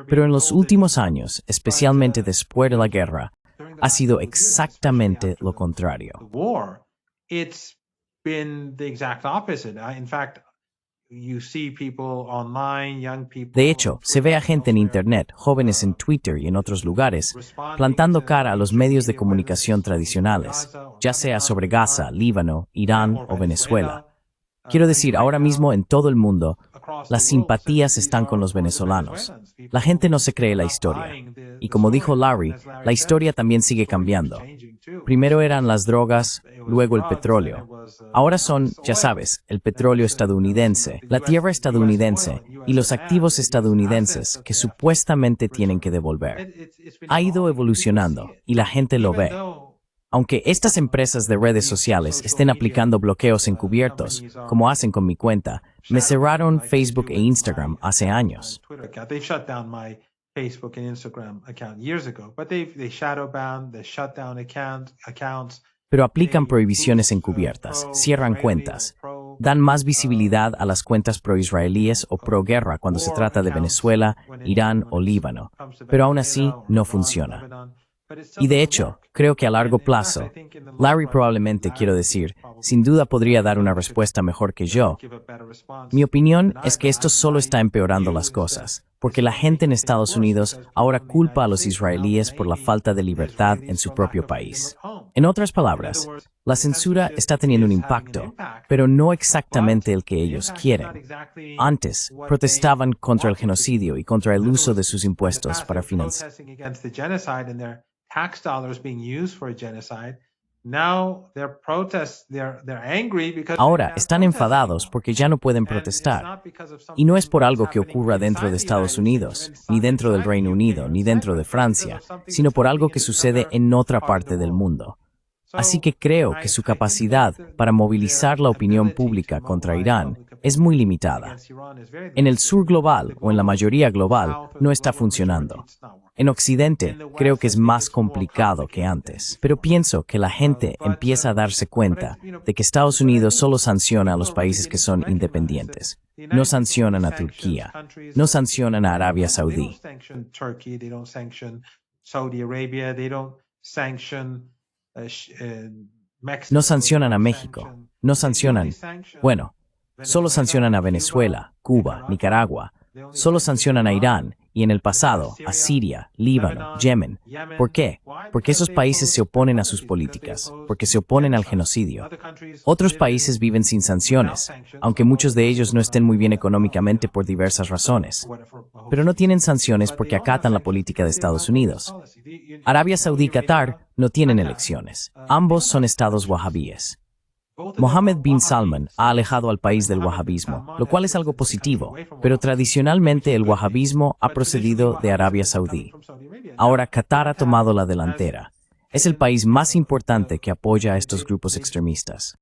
Pero en los últimos años, especialmente después de la guerra, ha sido exactamente lo contrario. De hecho, se ve a gente en Internet, jóvenes en Twitter y en otros lugares, plantando cara a los medios de comunicación tradicionales, ya sea sobre Gaza, Líbano, Irán o Venezuela. Quiero decir, ahora mismo en todo el mundo, las simpatías están con los venezolanos. La gente no se cree la historia. Y como dijo Larry, la historia también sigue cambiando. Primero eran las drogas, luego el petróleo. Ahora son, ya sabes, el petróleo estadounidense, la tierra estadounidense y los activos estadounidenses que supuestamente tienen que devolver. Ha ido evolucionando y la gente lo ve. Aunque estas empresas de redes sociales estén aplicando bloqueos encubiertos, como hacen con mi cuenta, me cerraron Facebook e Instagram hace años. Facebook and Instagram account years ago, but they shadow banned, they shut down accounts. Pero aplican prohibiciones encubiertas, cierran cuentas, dan más visibilidad a las cuentas pro-israelíes o pro-guerra cuando se trata de Venezuela, Irán o Líbano, pero aún así no funciona. Y de hecho, creo que a largo plazo, Larry probablemente, quiero decir, sin duda podría dar una respuesta mejor que yo. Mi opinión es que esto solo está empeorando las cosas, porque la gente en Estados Unidos ahora culpa a los israelíes por la falta de libertad en su propio país. En otras palabras, la censura está teniendo un impacto, pero no exactamente el que ellos quieren. Antes, protestaban contra el genocidio y contra el uso de sus impuestos para financiar. Tax dollars being used for a genocide. Ahora están enfadados porque ya no pueden protestar. Y no es por algo que ocurra dentro de Estados Unidos, ni dentro del Reino Unido, ni dentro de Francia, sino por algo que sucede en otra parte del mundo. Así que creo que su capacidad para movilizar la opinión pública contra Irán es muy limitada. En el sur global o en la mayoría global no está funcionando. En Occidente creo que es más complicado que antes, pero pienso que la gente empieza a darse cuenta de que Estados Unidos solo sanciona a los países que son independientes. No sancionan a Turquía, no sancionan a Arabia Saudí. No sancionan a México, no sancionan, bueno, solo sancionan a Venezuela, Cuba, Nicaragua, solo sancionan a Irán y en el pasado a Siria, Líbano, Yemen. ¿Por qué? Porque esos países se oponen a sus políticas, porque se oponen al genocidio. Otros países viven sin sanciones, aunque muchos de ellos no estén muy bien económicamente por diversas razones. Pero no tienen sanciones porque acatan la política de Estados Unidos. Arabia Saudí y Qatar no tienen elecciones. Ambos son estados wahabíes. Mohammed bin Salman ha alejado al país del wahabismo, lo cual es algo positivo, pero tradicionalmente el wahabismo ha procedido de Arabia Saudí. Ahora Qatar ha tomado la delantera. Es el país más importante que apoya a estos grupos extremistas.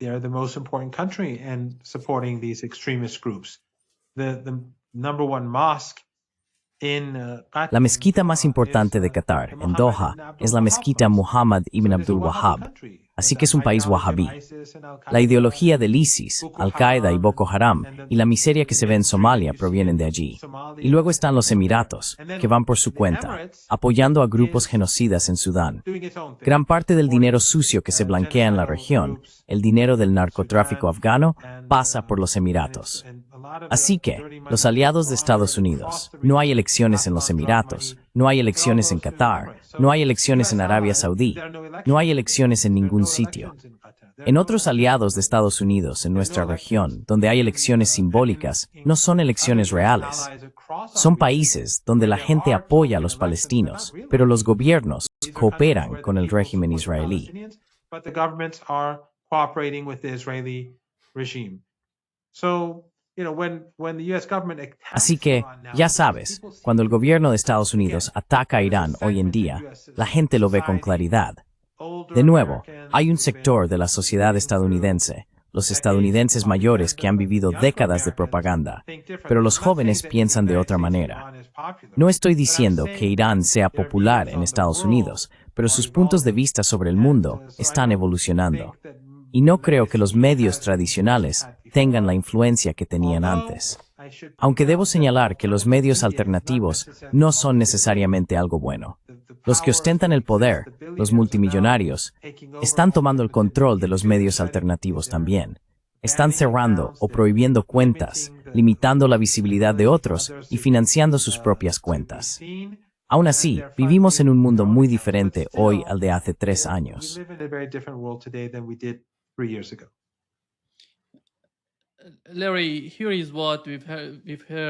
La mezquita más importante de Qatar, en Doha, es la mezquita Muhammad ibn Abdul Wahhab, así que es un país wahabí. La ideología del ISIS, Al-Qaeda y Boko Haram y la miseria que se ve en Somalia provienen de allí. Y luego están los Emiratos, que van por su cuenta, apoyando a grupos genocidas en Sudán. Gran parte del dinero sucio que se blanquea en la región, el dinero del narcotráfico afgano, pasa por los Emiratos. Así que, los aliados de Estados Unidos, no hay elecciones en los Emiratos, no hay elecciones en Qatar, no hay elecciones en Arabia Saudí, no hay elecciones en ningún sitio. En otros aliados de Estados Unidos en nuestra región, donde hay elecciones simbólicas, no son elecciones reales. Son países donde la gente apoya a los palestinos, pero los gobiernos cooperan con el régimen israelí. Así que, ya sabes, cuando el gobierno de Estados Unidos ataca a Irán hoy en día, la gente lo ve con claridad. De nuevo, hay un sector de la sociedad estadounidense, los estadounidenses mayores que han vivido décadas de propaganda, pero los jóvenes piensan de otra manera. No estoy diciendo que Irán sea popular en Estados Unidos, pero sus puntos de vista sobre el mundo están evolucionando. Y no creo que los medios tradicionales tengan la influencia que tenían antes. Aunque debo señalar que los medios alternativos no son necesariamente algo bueno. Los que ostentan el poder, los multimillonarios, están tomando el control de los medios alternativos también. Están cerrando o prohibiendo cuentas, limitando la visibilidad de otros y financiando sus propias cuentas. Aún así, vivimos en un mundo muy diferente hoy al de hace 3 años.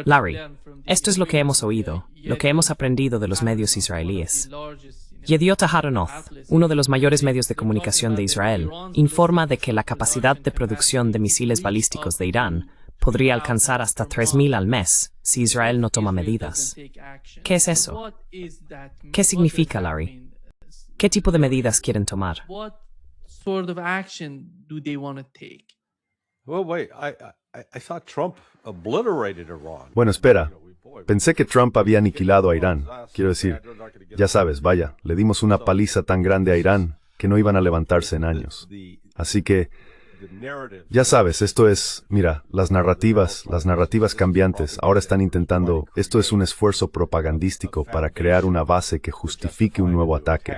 Larry, esto es lo que hemos oído, lo que hemos aprendido de los medios israelíes. Yediot Aharonoth, uno de los mayores medios de comunicación de Israel, informa de que la capacidad de producción de misiles balísticos de Irán podría alcanzar hasta 3,000 al mes si Israel no toma medidas. ¿Qué es eso? ¿Qué significa, Larry? ¿Qué tipo de medidas quieren tomar? Bueno, espera. Pensé que Trump había aniquilado a Irán. Quiero decir, ya sabes, vaya, le dimos una paliza tan grande a Irán que no iban a levantarse en años. Así que, ya sabes, esto es, mira, las narrativas cambiantes ahora están intentando, esto es un esfuerzo propagandístico para crear una base que justifique un nuevo ataque.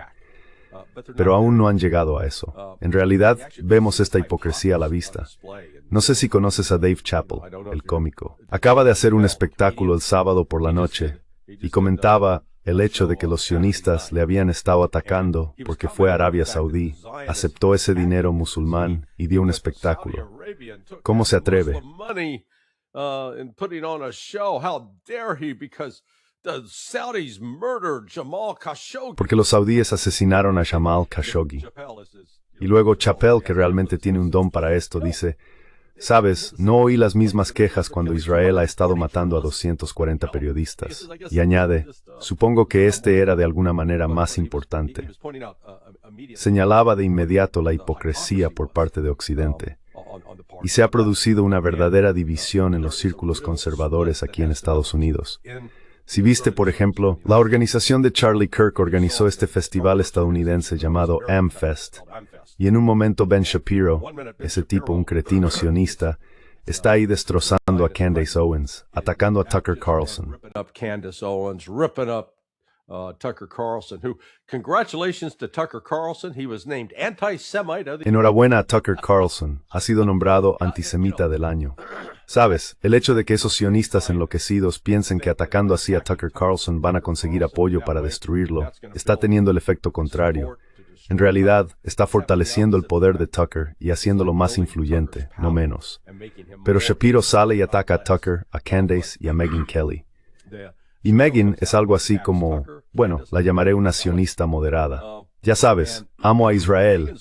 Pero aún no han llegado a eso. En realidad, vemos esta hipocresía a la vista. No sé si conoces a Dave Chappelle, el cómico. Acaba de hacer un espectáculo el sábado por la noche y comentaba el hecho de que los sionistas le habían estado atacando porque fue a Arabia Saudí, aceptó ese dinero musulmán y dio un espectáculo. ¿Cómo se atreve? Porque los saudíes asesinaron a Jamal Khashoggi. Y luego Chappelle, que realmente tiene un don para esto, dice, sabes, no oí las mismas quejas cuando Israel ha estado matando a 240 periodistas. Y añade, supongo que este era de alguna manera más importante. Señalaba de inmediato la hipocresía por parte de Occidente. Y se ha producido una verdadera división en los círculos conservadores aquí en Estados Unidos. Si viste, por ejemplo, la organización de Charlie Kirk organizó este festival estadounidense llamado AmFest, y en un momento Ben Shapiro, ese tipo, un cretino sionista, está ahí destrozando a Candace Owens, atacando a Tucker Carlson. Tucker Carlson, who, congratulations to Tucker Carlson, he was named anti-Semite. Enhorabuena a Tucker Carlson, ha sido nombrado antisemita del año. Sabes, el hecho de que esos sionistas enloquecidos piensen que atacando así a Tucker Carlson van a conseguir apoyo para destruirlo, está teniendo el efecto contrario. En realidad, está fortaleciendo el poder de Tucker y haciéndolo más influyente, no menos. Pero Shapiro sale y ataca a Tucker, a Candace y a Megyn Kelly. Y Megyn es algo así como, bueno, la llamaré una sionista moderada. Ya sabes, amo a Israel,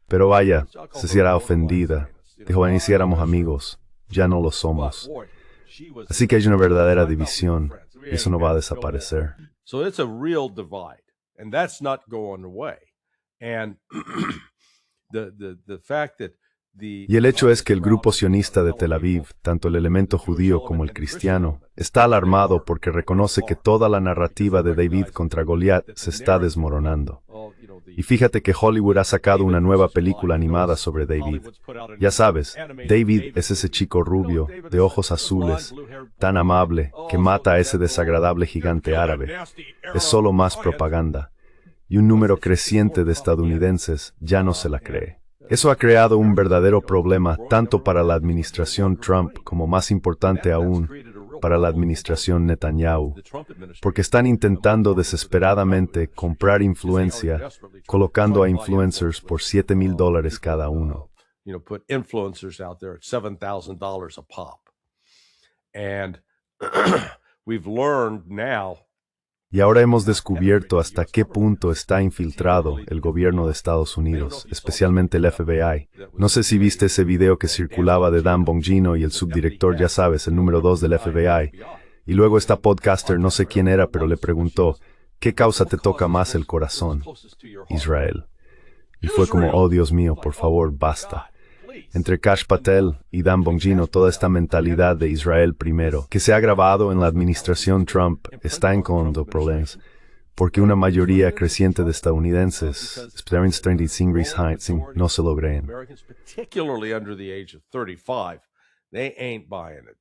pero vaya, se será ofendida. Dijo, iniciáramos amigos, ya no lo somos. Así que hay una verdadera división, y eso no va a desaparecer. So it's a real divide, and that's not going away. And the fact that Y el hecho es que el grupo sionista de Tel Aviv, tanto el elemento judío como el cristiano, está alarmado porque reconoce que toda la narrativa de David contra Goliat se está desmoronando. Y fíjate que Hollywood ha sacado una nueva película animada sobre David. Ya sabes, David es ese chico rubio, de ojos azules, tan amable, que mata a ese desagradable gigante árabe. Es solo más propaganda. Y un número creciente de estadounidenses ya no se la cree. Eso ha creado un verdadero problema tanto para la administración Trump como, más importante aún, para la administración Netanyahu, porque están intentando desesperadamente comprar influencia, colocando a influencers por $7,000 cada uno. Put influencers out there at $7,000 a pop. And we've learned now. Y ahora hemos descubierto hasta qué punto está infiltrado el gobierno de Estados Unidos, especialmente el FBI. No sé si viste ese video que circulaba de Dan Bongino y el subdirector, ya sabes, el número 2 del FBI. Y luego esta podcaster, no sé quién era, pero le preguntó, ¿qué causa te toca más el corazón? Israel. Y fue como, oh Dios mío, por favor, basta. Entre Kash Patel y Dan Bongino, toda esta mentalidad de Israel primero, que se ha grabado en la administración Trump, está en problemas, porque una mayoría creciente de estadounidenses, no se lo creen. Particularly under the age of 35, they ain't buying it.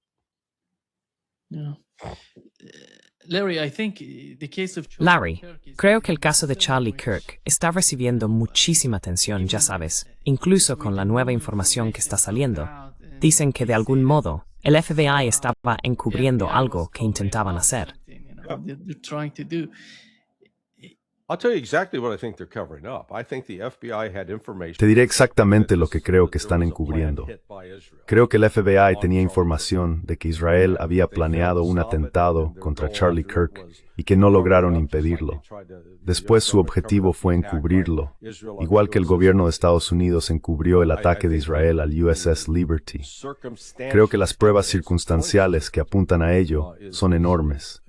Larry, creo que el caso de Charlie Kirk está recibiendo muchísima atención, ya sabes, incluso con la nueva información que está saliendo. Dicen que de algún modo el FBI estaba encubriendo algo que intentaban hacer. I'll tell you exactly what I think they're covering up. I think the FBI had information. Te diré exactamente lo que creo que están encubriendo. Creo que el FBI tenía información de que Israel había planeado un atentado contra Charlie Kirk y que no lograron impedirlo. Después su objetivo fue encubrirlo, igual que el gobierno de Estados Unidos encubrió el ataque de Israel al USS Liberty. Creo que las pruebas circunstanciales que apuntan a ello son enormes.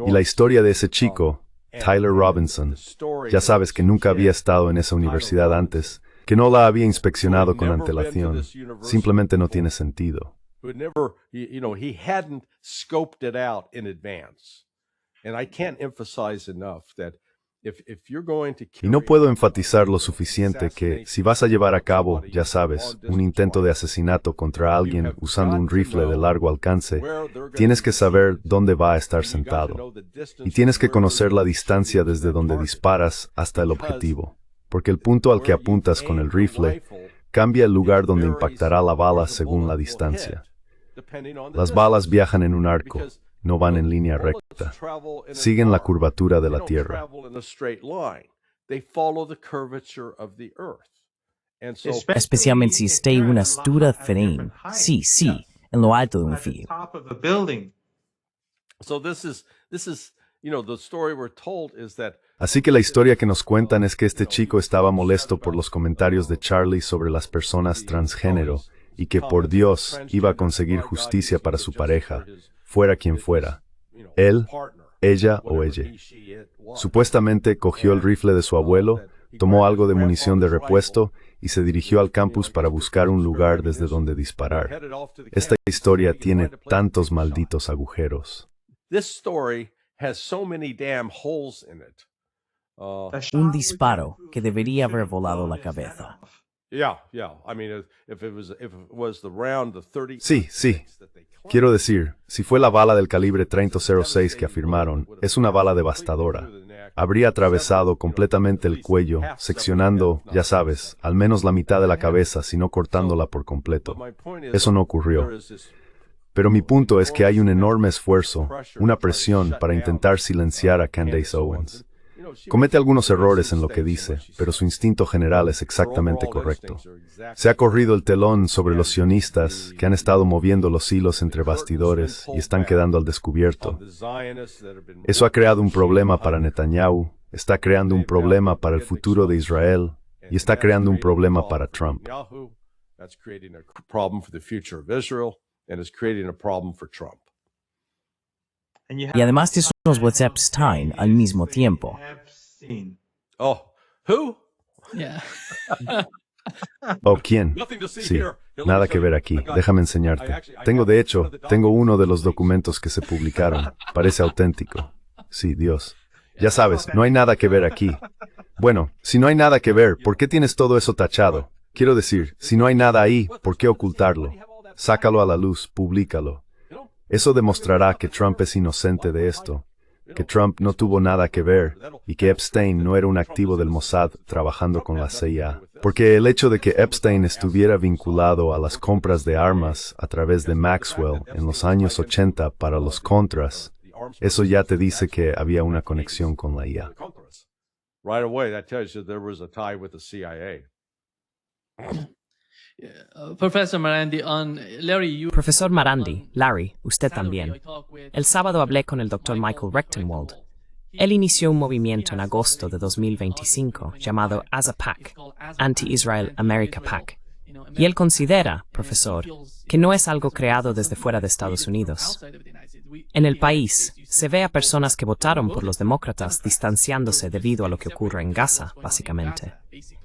Y la historia de ese chico, Tyler Robinson, ya sabes que nunca había estado en esa universidad antes, que no la había inspeccionado con antelación, simplemente no tiene sentido. He hadn't scoped it out in advance. And I can't emphasize enough that y no puedo enfatizar lo suficiente que, si vas a llevar a cabo, ya sabes, un intento de asesinato contra alguien usando un rifle de largo alcance, tienes que saber dónde va a estar sentado. Y tienes que conocer la distancia desde donde disparas hasta el objetivo, porque el punto al que apuntas con el rifle cambia el lugar donde impactará la bala según la distancia. Las balas viajan en un arco. No van en línea recta. Siguen la curvatura de la Tierra. Especialmente si está en una altura diferente. Sí, en lo alto de un filo. So this is Así que la historia que nos cuentan es que este chico estaba molesto por los comentarios de Charlie sobre las personas transgénero y que por Dios iba a conseguir justicia para su pareja, fuera quien fuera, él, ella o ella. Supuestamente cogió el rifle de su abuelo, tomó algo de munición de repuesto y se dirigió al campus para buscar un lugar desde donde disparar. Esta historia tiene tantos malditos agujeros. Un disparo que debería haber volado la cabeza. Sí. Quiero decir, si fue la bala del calibre .3006 que afirmaron, es una bala devastadora. Habría atravesado completamente el cuello, seccionando, ya sabes, al menos la mitad de la cabeza, si no cortándola por completo. Eso no ocurrió. Pero mi punto es que hay un enorme esfuerzo, una presión para intentar silenciar a Candace Owens. Comete algunos errores en lo que dice, pero su instinto general es exactamente correcto. Se ha corrido el telón sobre los sionistas que han estado moviendo los hilos entre bastidores y están quedando al descubierto. Eso ha creado un problema para Netanyahu, está creando un problema para el futuro de Israel y está creando un problema para Trump. Y además de unos WhatsApp Stein al mismo tiempo. Yeah. Oh, ¿quién? Sí, nada que ver aquí. Déjame enseñarte. Tengo uno de los documentos que se publicaron. Parece auténtico. Sí, Dios. Ya sabes, no hay nada que ver aquí. Bueno, si no hay nada que ver, ¿por qué tienes todo eso tachado? Quiero decir, si no hay nada ahí, ¿por qué ocultarlo? Sácalo a la luz, públicalo. Eso demostrará que Trump es inocente de esto, que Trump no tuvo nada que ver y que Epstein no era un activo del Mossad trabajando con la CIA. Porque el hecho de que Epstein estuviera vinculado a las compras de armas a través de Maxwell en los años 80 para los Contras, eso ya te dice que había una conexión con la IA. Professor Marandi, Profesor Marandi, Larry, usted también. El sábado hablé con el Dr. Michael Rechtenwald. Él inició un movimiento en agosto de 2025 llamado As a PAC, Anti-Israel America PAC. Y él considera, profesor, que no es algo creado desde fuera de Estados Unidos. En el país, se ve a personas que votaron por los demócratas distanciándose debido a lo que ocurre en Gaza, básicamente.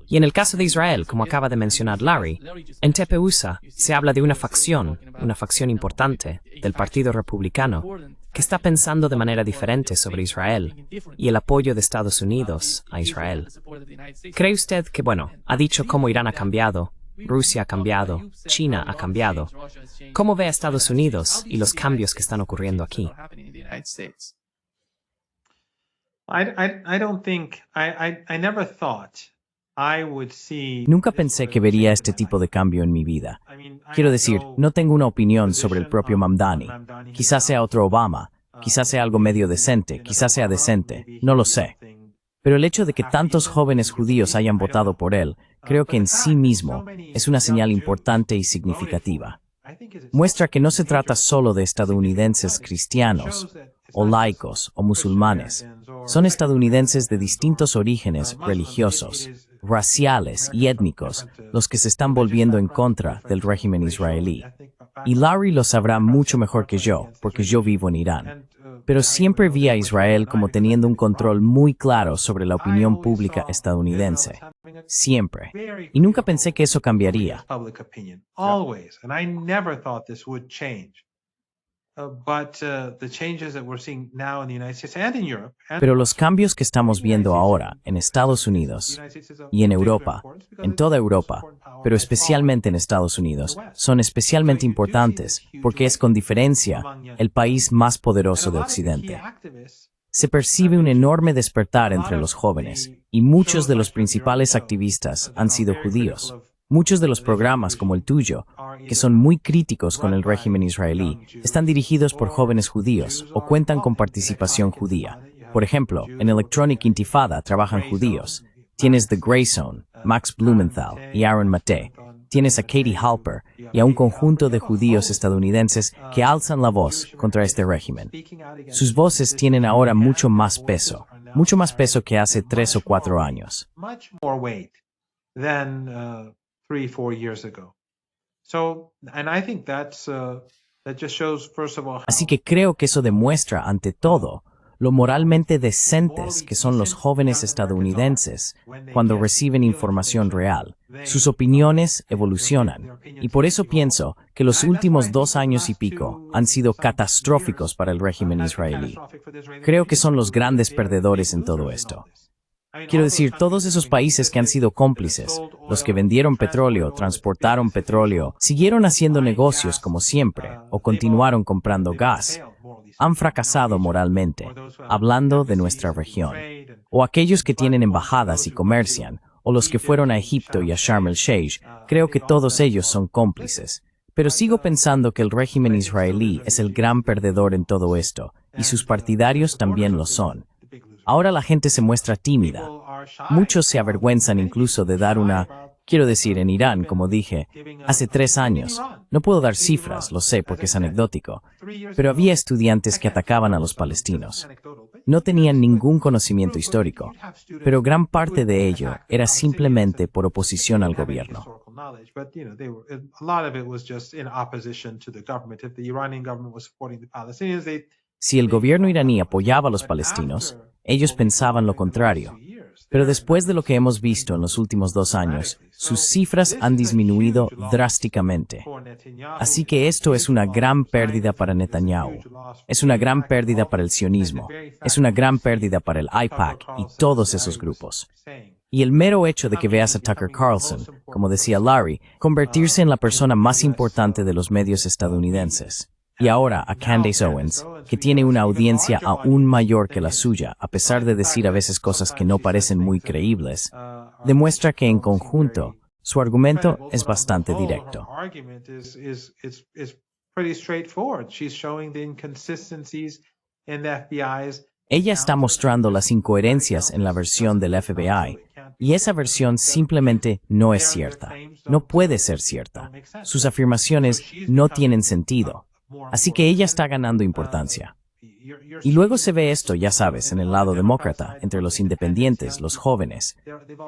Y en el caso de Israel, como acaba de mencionar Larry, en Tepeusa se habla de una facción importante del Partido Republicano, que está pensando de manera diferente sobre Israel y el apoyo de Estados Unidos a Israel. ¿Cree usted que, ha dicho cómo Irán ha cambiado, Rusia ha cambiado, China ha cambiado? ¿Cómo ve a Estados Unidos y los cambios que están ocurriendo aquí? Nunca pensé que vería este tipo de cambio en mi vida. Quiero decir, no tengo una opinión sobre el propio Mamdani. Quizás sea otro Obama, quizás sea algo medio decente, quizás sea decente, no lo sé. Pero el hecho de que tantos jóvenes judíos hayan votado por él, creo que en sí mismo es una señal importante y significativa. Muestra que no se trata solo de estadounidenses cristianos, o laicos, o musulmanes. Son estadounidenses de distintos orígenes religiosos, raciales y étnicos los que se están volviendo en contra del régimen israelí. Y Larry lo sabrá mucho mejor que yo, porque yo vivo en Irán. Pero siempre vi a Israel como teniendo un control muy claro sobre la opinión pública estadounidense. Siempre. Y nunca pensé que eso cambiaría. Pero los cambios que estamos viendo ahora en Estados Unidos y en Europa, en toda Europa, pero especialmente en Estados Unidos, son especialmente importantes porque es con diferencia el país más poderoso de Occidente. Se percibe un enorme despertar entre los jóvenes y muchos de los principales activistas han sido judíos. Muchos de los programas como el tuyo, que son muy críticos con el régimen israelí, están dirigidos por jóvenes judíos o cuentan con participación judía. Por ejemplo, en Electronic Intifada trabajan judíos. Tienes The Grey Zone, Max Blumenthal y Aaron Mate. tienes a Katie Halper y a un conjunto de judíos estadounidenses que alzan la voz contra este régimen. Sus voces tienen ahora mucho más peso que hace 3 o 4 años. Much more weight than 3, 4 years ago. So, and I think that just shows, first of all, Así que creo que eso demuestra, ante todo, lo moralmente decentes que son los jóvenes estadounidenses cuando reciben información real. Sus opiniones evolucionan, y por eso pienso que los últimos 2 años y pico han sido catastróficos para el régimen israelí. Creo que son los grandes perdedores en todo esto. Quiero decir, todos esos países que han sido cómplices, los que vendieron petróleo, transportaron petróleo, siguieron haciendo negocios como siempre, o continuaron comprando gas, han fracasado moralmente, hablando de nuestra región. O aquellos que tienen embajadas y comercian, o los que fueron a Egipto y a Sharm el-Sheikh, creo que todos ellos son cómplices. Pero sigo pensando que el régimen israelí es el gran perdedor en todo esto, y sus partidarios también lo son. Ahora la gente se muestra tímida. Muchos se avergüenzan incluso de dar quiero decir, en Irán, como dije, hace 3 años. No puedo dar cifras, lo sé porque es anecdótico, pero había estudiantes que atacaban a los palestinos. No tenían ningún conocimiento histórico, pero gran parte de ello era simplemente por oposición al gobierno. Si el gobierno iraní apoyaba a los palestinos, ellos pensaban lo contrario. Pero después de lo que hemos visto en los últimos 2 años, sus cifras han disminuido drásticamente. Así que esto es una gran pérdida para Netanyahu. Es una gran pérdida para el sionismo. Es una gran pérdida para el AIPAC y todos esos grupos. Y el mero hecho de que veas a Tucker Carlson, como decía Larry, convertirse en la persona más importante de los medios estadounidenses. Y ahora a Candace Owens, que tiene una audiencia aún mayor que la suya, a pesar de decir a veces cosas que no parecen muy creíbles, demuestra que en conjunto, su argumento es bastante directo. Ella está mostrando las incoherencias en la versión del FBI, y esa versión simplemente no es cierta. No puede ser cierta. Sus afirmaciones no tienen sentido. Así que ella está ganando importancia. Y luego se ve esto, ya sabes, en el lado demócrata, entre los independientes, los jóvenes.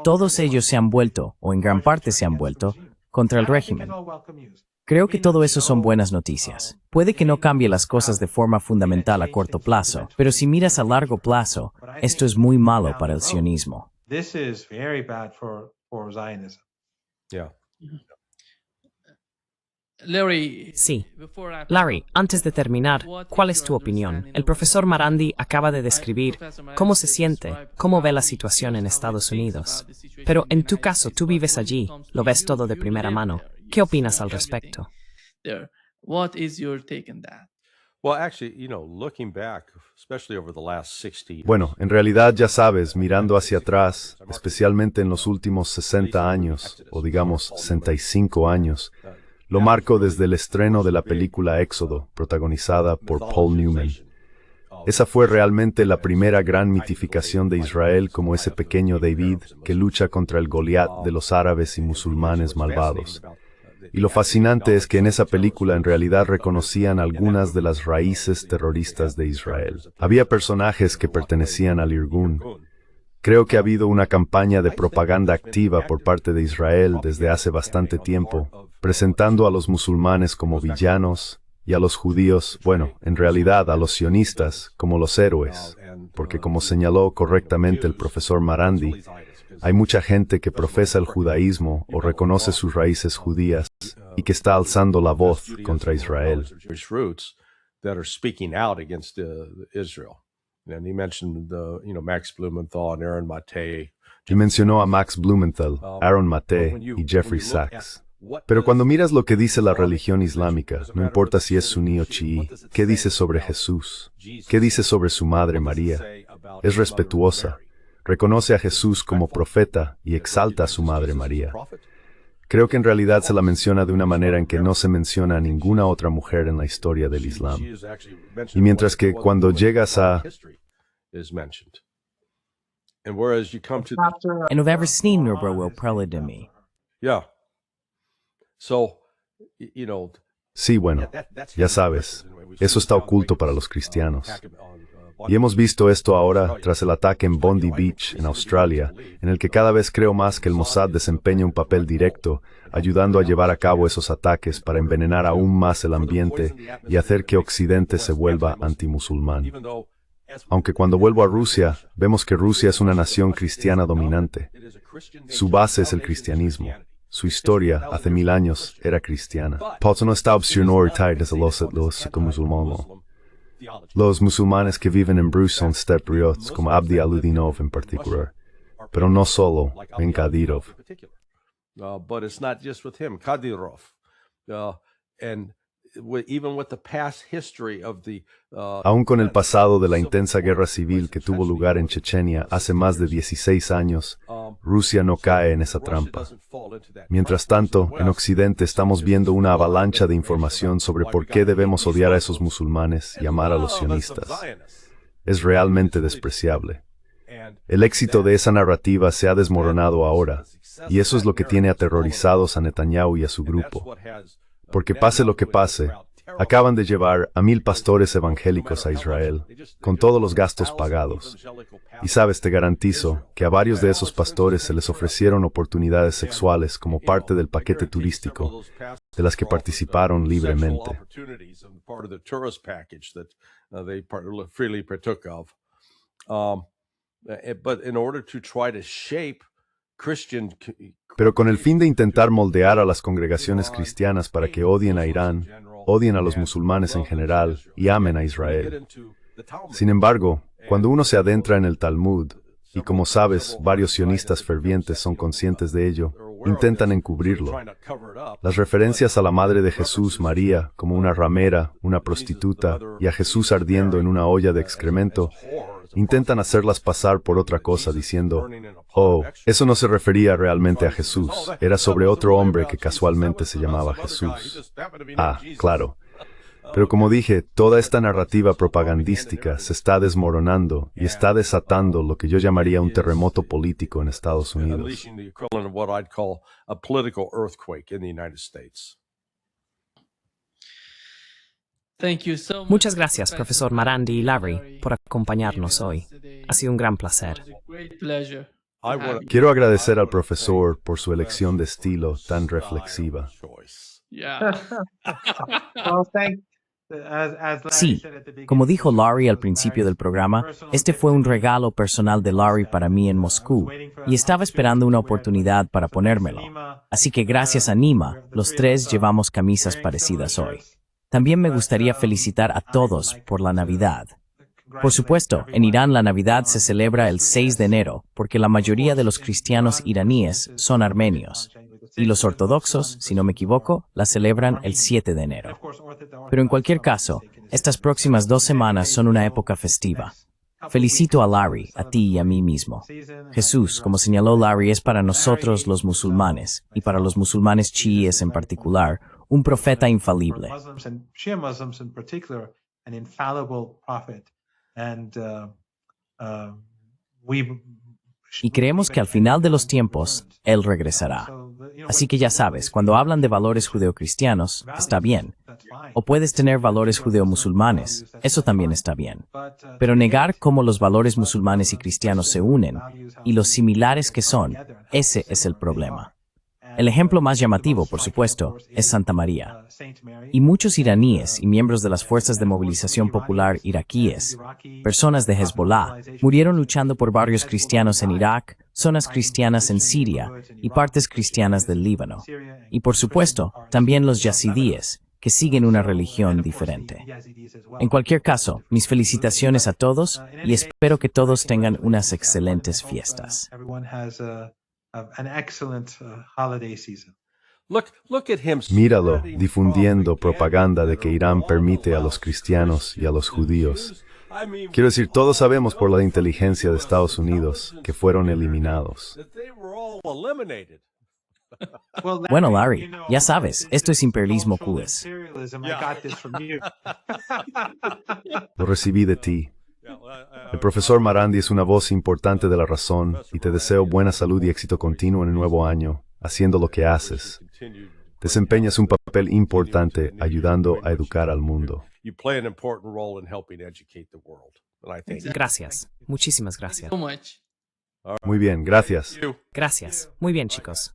Todos ellos se han vuelto, o en gran parte se han vuelto, contra el régimen. Creo que todo eso son buenas noticias. Puede que no cambie las cosas de forma fundamental a corto plazo, pero si miras a largo plazo, esto es muy malo para el sionismo. Yeah. Larry, Sí. Larry, antes de terminar, ¿cuál es tu opinión? El profesor Marandi acaba de describir cómo se siente, cómo ve la situación en Estados Unidos. Pero en tu caso, tú vives allí, lo ves todo de primera mano. ¿Qué opinas al respecto? What is your take on that? Well, actually, looking back, especially over the last 60 years. Bueno, en realidad ya sabes, mirando hacia atrás, especialmente en los últimos 60 años, o digamos 65 años, lo marco desde el estreno de la película Éxodo, protagonizada por Paul Newman. Esa fue realmente la primera gran mitificación de Israel como ese pequeño David que lucha contra el Goliat de los árabes y musulmanes malvados. Y lo fascinante es que en esa película en realidad reconocían algunas de las raíces terroristas de Israel. Había personajes que pertenecían al Irgun. Creo que ha habido una campaña de propaganda activa por parte de Israel desde hace bastante tiempo, presentando a los musulmanes como villanos y a los judíos, bueno, en realidad a los sionistas, como los héroes, porque como señaló correctamente el profesor Marandi, hay mucha gente que profesa el judaísmo o reconoce sus raíces judías y que está alzando la voz contra Israel. And he mentioned Max Blumenthal and Aaron Maté. Y mencionó a Max Blumenthal, Aaron Maté y Jeffrey Sachs. Pero cuando miras lo que dice la religión islámica, no importa si es suní o chií, ¿qué dice sobre Jesús? ¿Qué dice sobre su madre María? Es respetuosa, reconoce a Jesús como profeta y exalta a su madre María. Creo que en realidad se la menciona de una manera en que no se menciona a ninguna otra mujer en la historia del Islam. Y mientras que cuando llegas a... En Överstehen über Preludemi. Yeah. So, you know, Sí, bueno, ya sabes, eso está oculto para los cristianos. Y hemos visto esto ahora tras el ataque en Bondi Beach, en Australia, en el que cada vez creo más que el Mossad desempeña un papel directo, ayudando a llevar a cabo esos ataques para envenenar aún más el ambiente y hacer que Occidente se vuelva antimusulmán. Aunque cuando vuelvo a Rusia, vemos que Rusia es una nación cristiana dominante. Su base es el cristianismo. Su historia, hace 1000 años, era cristiana. No está opcionada desde los musulmanes. Los musulmanes que viven en Bruce son stepriots, como Abdi Aludinov en particular. Pero no solo, en Kadyrov. But it's not just with him, Kadyrov. And even with the past history of the Aún con el pasado de la intensa guerra civil que tuvo lugar en Chechenia hace más de 16 años, Rusia no cae en esa trampa. Mientras tanto, en Occidente estamos viendo una avalancha de información sobre por qué debemos odiar a esos musulmanes y amar a los sionistas. Es realmente despreciable. El éxito de esa narrativa se ha desmoronado ahora, y eso es lo que tiene aterrorizados a Netanyahu y a su grupo. Porque pase lo que pase, acaban de llevar a 1000 pastores evangélicos a Israel, con todos los gastos pagados. Y sabes, te garantizo que a varios de esos pastores se les ofrecieron oportunidades sexuales como parte del paquete turístico, de las que participaron libremente. Pero con el fin de intentar moldear a las congregaciones cristianas para que odien a Irán, odien a los musulmanes en general y amen a Israel. Sin embargo, cuando uno se adentra en el Talmud, y como sabes, varios sionistas fervientes son conscientes de ello, intentan encubrirlo. Las referencias a la madre de Jesús, María, como una ramera, una prostituta, y a Jesús ardiendo en una olla de excremento, intentan hacerlas pasar por otra cosa diciendo, oh, eso no se refería realmente a Jesús, era sobre otro hombre que casualmente se llamaba Jesús. Ah, claro. Pero como dije, toda esta narrativa propagandística se está desmoronando y está desatando lo que yo llamaría un terremoto político en Estados Unidos. Muchas gracias, profesor Marandi y Larry, por acompañarnos hoy. Ha sido un gran placer. Quiero agradecer al profesor por su elección de estilo tan reflexiva. Sí, como dijo Larry al principio del programa, este fue un regalo personal de Larry para mí en Moscú, y estaba esperando una oportunidad para ponérmelo. Así que gracias a Nima, los tres llevamos camisas parecidas hoy. También me gustaría felicitar a todos por la Navidad. Por supuesto, en Irán la Navidad se celebra el 6 de enero, porque la mayoría de los cristianos iraníes son armenios. Y los ortodoxos, si no me equivoco, la celebran el 7 de enero. Pero en cualquier caso, estas próximas 2 semanas son una época festiva. Felicito a Larry, a ti y a mí mismo. Jesús, como señaló Larry, es para nosotros los musulmanes, y para los musulmanes chiíes en particular, un profeta infalible. Y creemos que al final de los tiempos, Él regresará. Así que ya sabes, cuando hablan de valores judeocristianos, está bien. O puedes tener valores judeomusulmanes, eso también está bien. Pero negar cómo los valores musulmanes y cristianos se unen, y los similares que son, ese es el problema. El ejemplo más llamativo, por supuesto, es Santa María. Y muchos iraníes y miembros de las fuerzas de movilización popular iraquíes, personas de Hezbollah, murieron luchando por barrios cristianos en Irak, zonas cristianas en Siria y partes cristianas del Líbano. Y por supuesto, también los yazidíes, que siguen una religión diferente. En cualquier caso, mis felicitaciones a todos y espero que todos tengan unas excelentes fiestas. Míralo, difundiendo propaganda de que Irán permite a los cristianos y a los judíos. Quiero decir, todos sabemos por la inteligencia de Estados Unidos que fueron eliminados. Bueno, Larry, ya sabes, esto es imperialismo QS. Lo recibí de ti. El profesor Marandi es una voz importante de la razón y te deseo buena salud y éxito continuo en el nuevo año, haciendo lo que haces. Desempeñas un papel importante ayudando a educar al mundo. You play an important role in helping educate the world. And I think Gracias. Muchísimas gracias. so much. Muy bien, gracias. you. Gracias. Muy bien, chicos.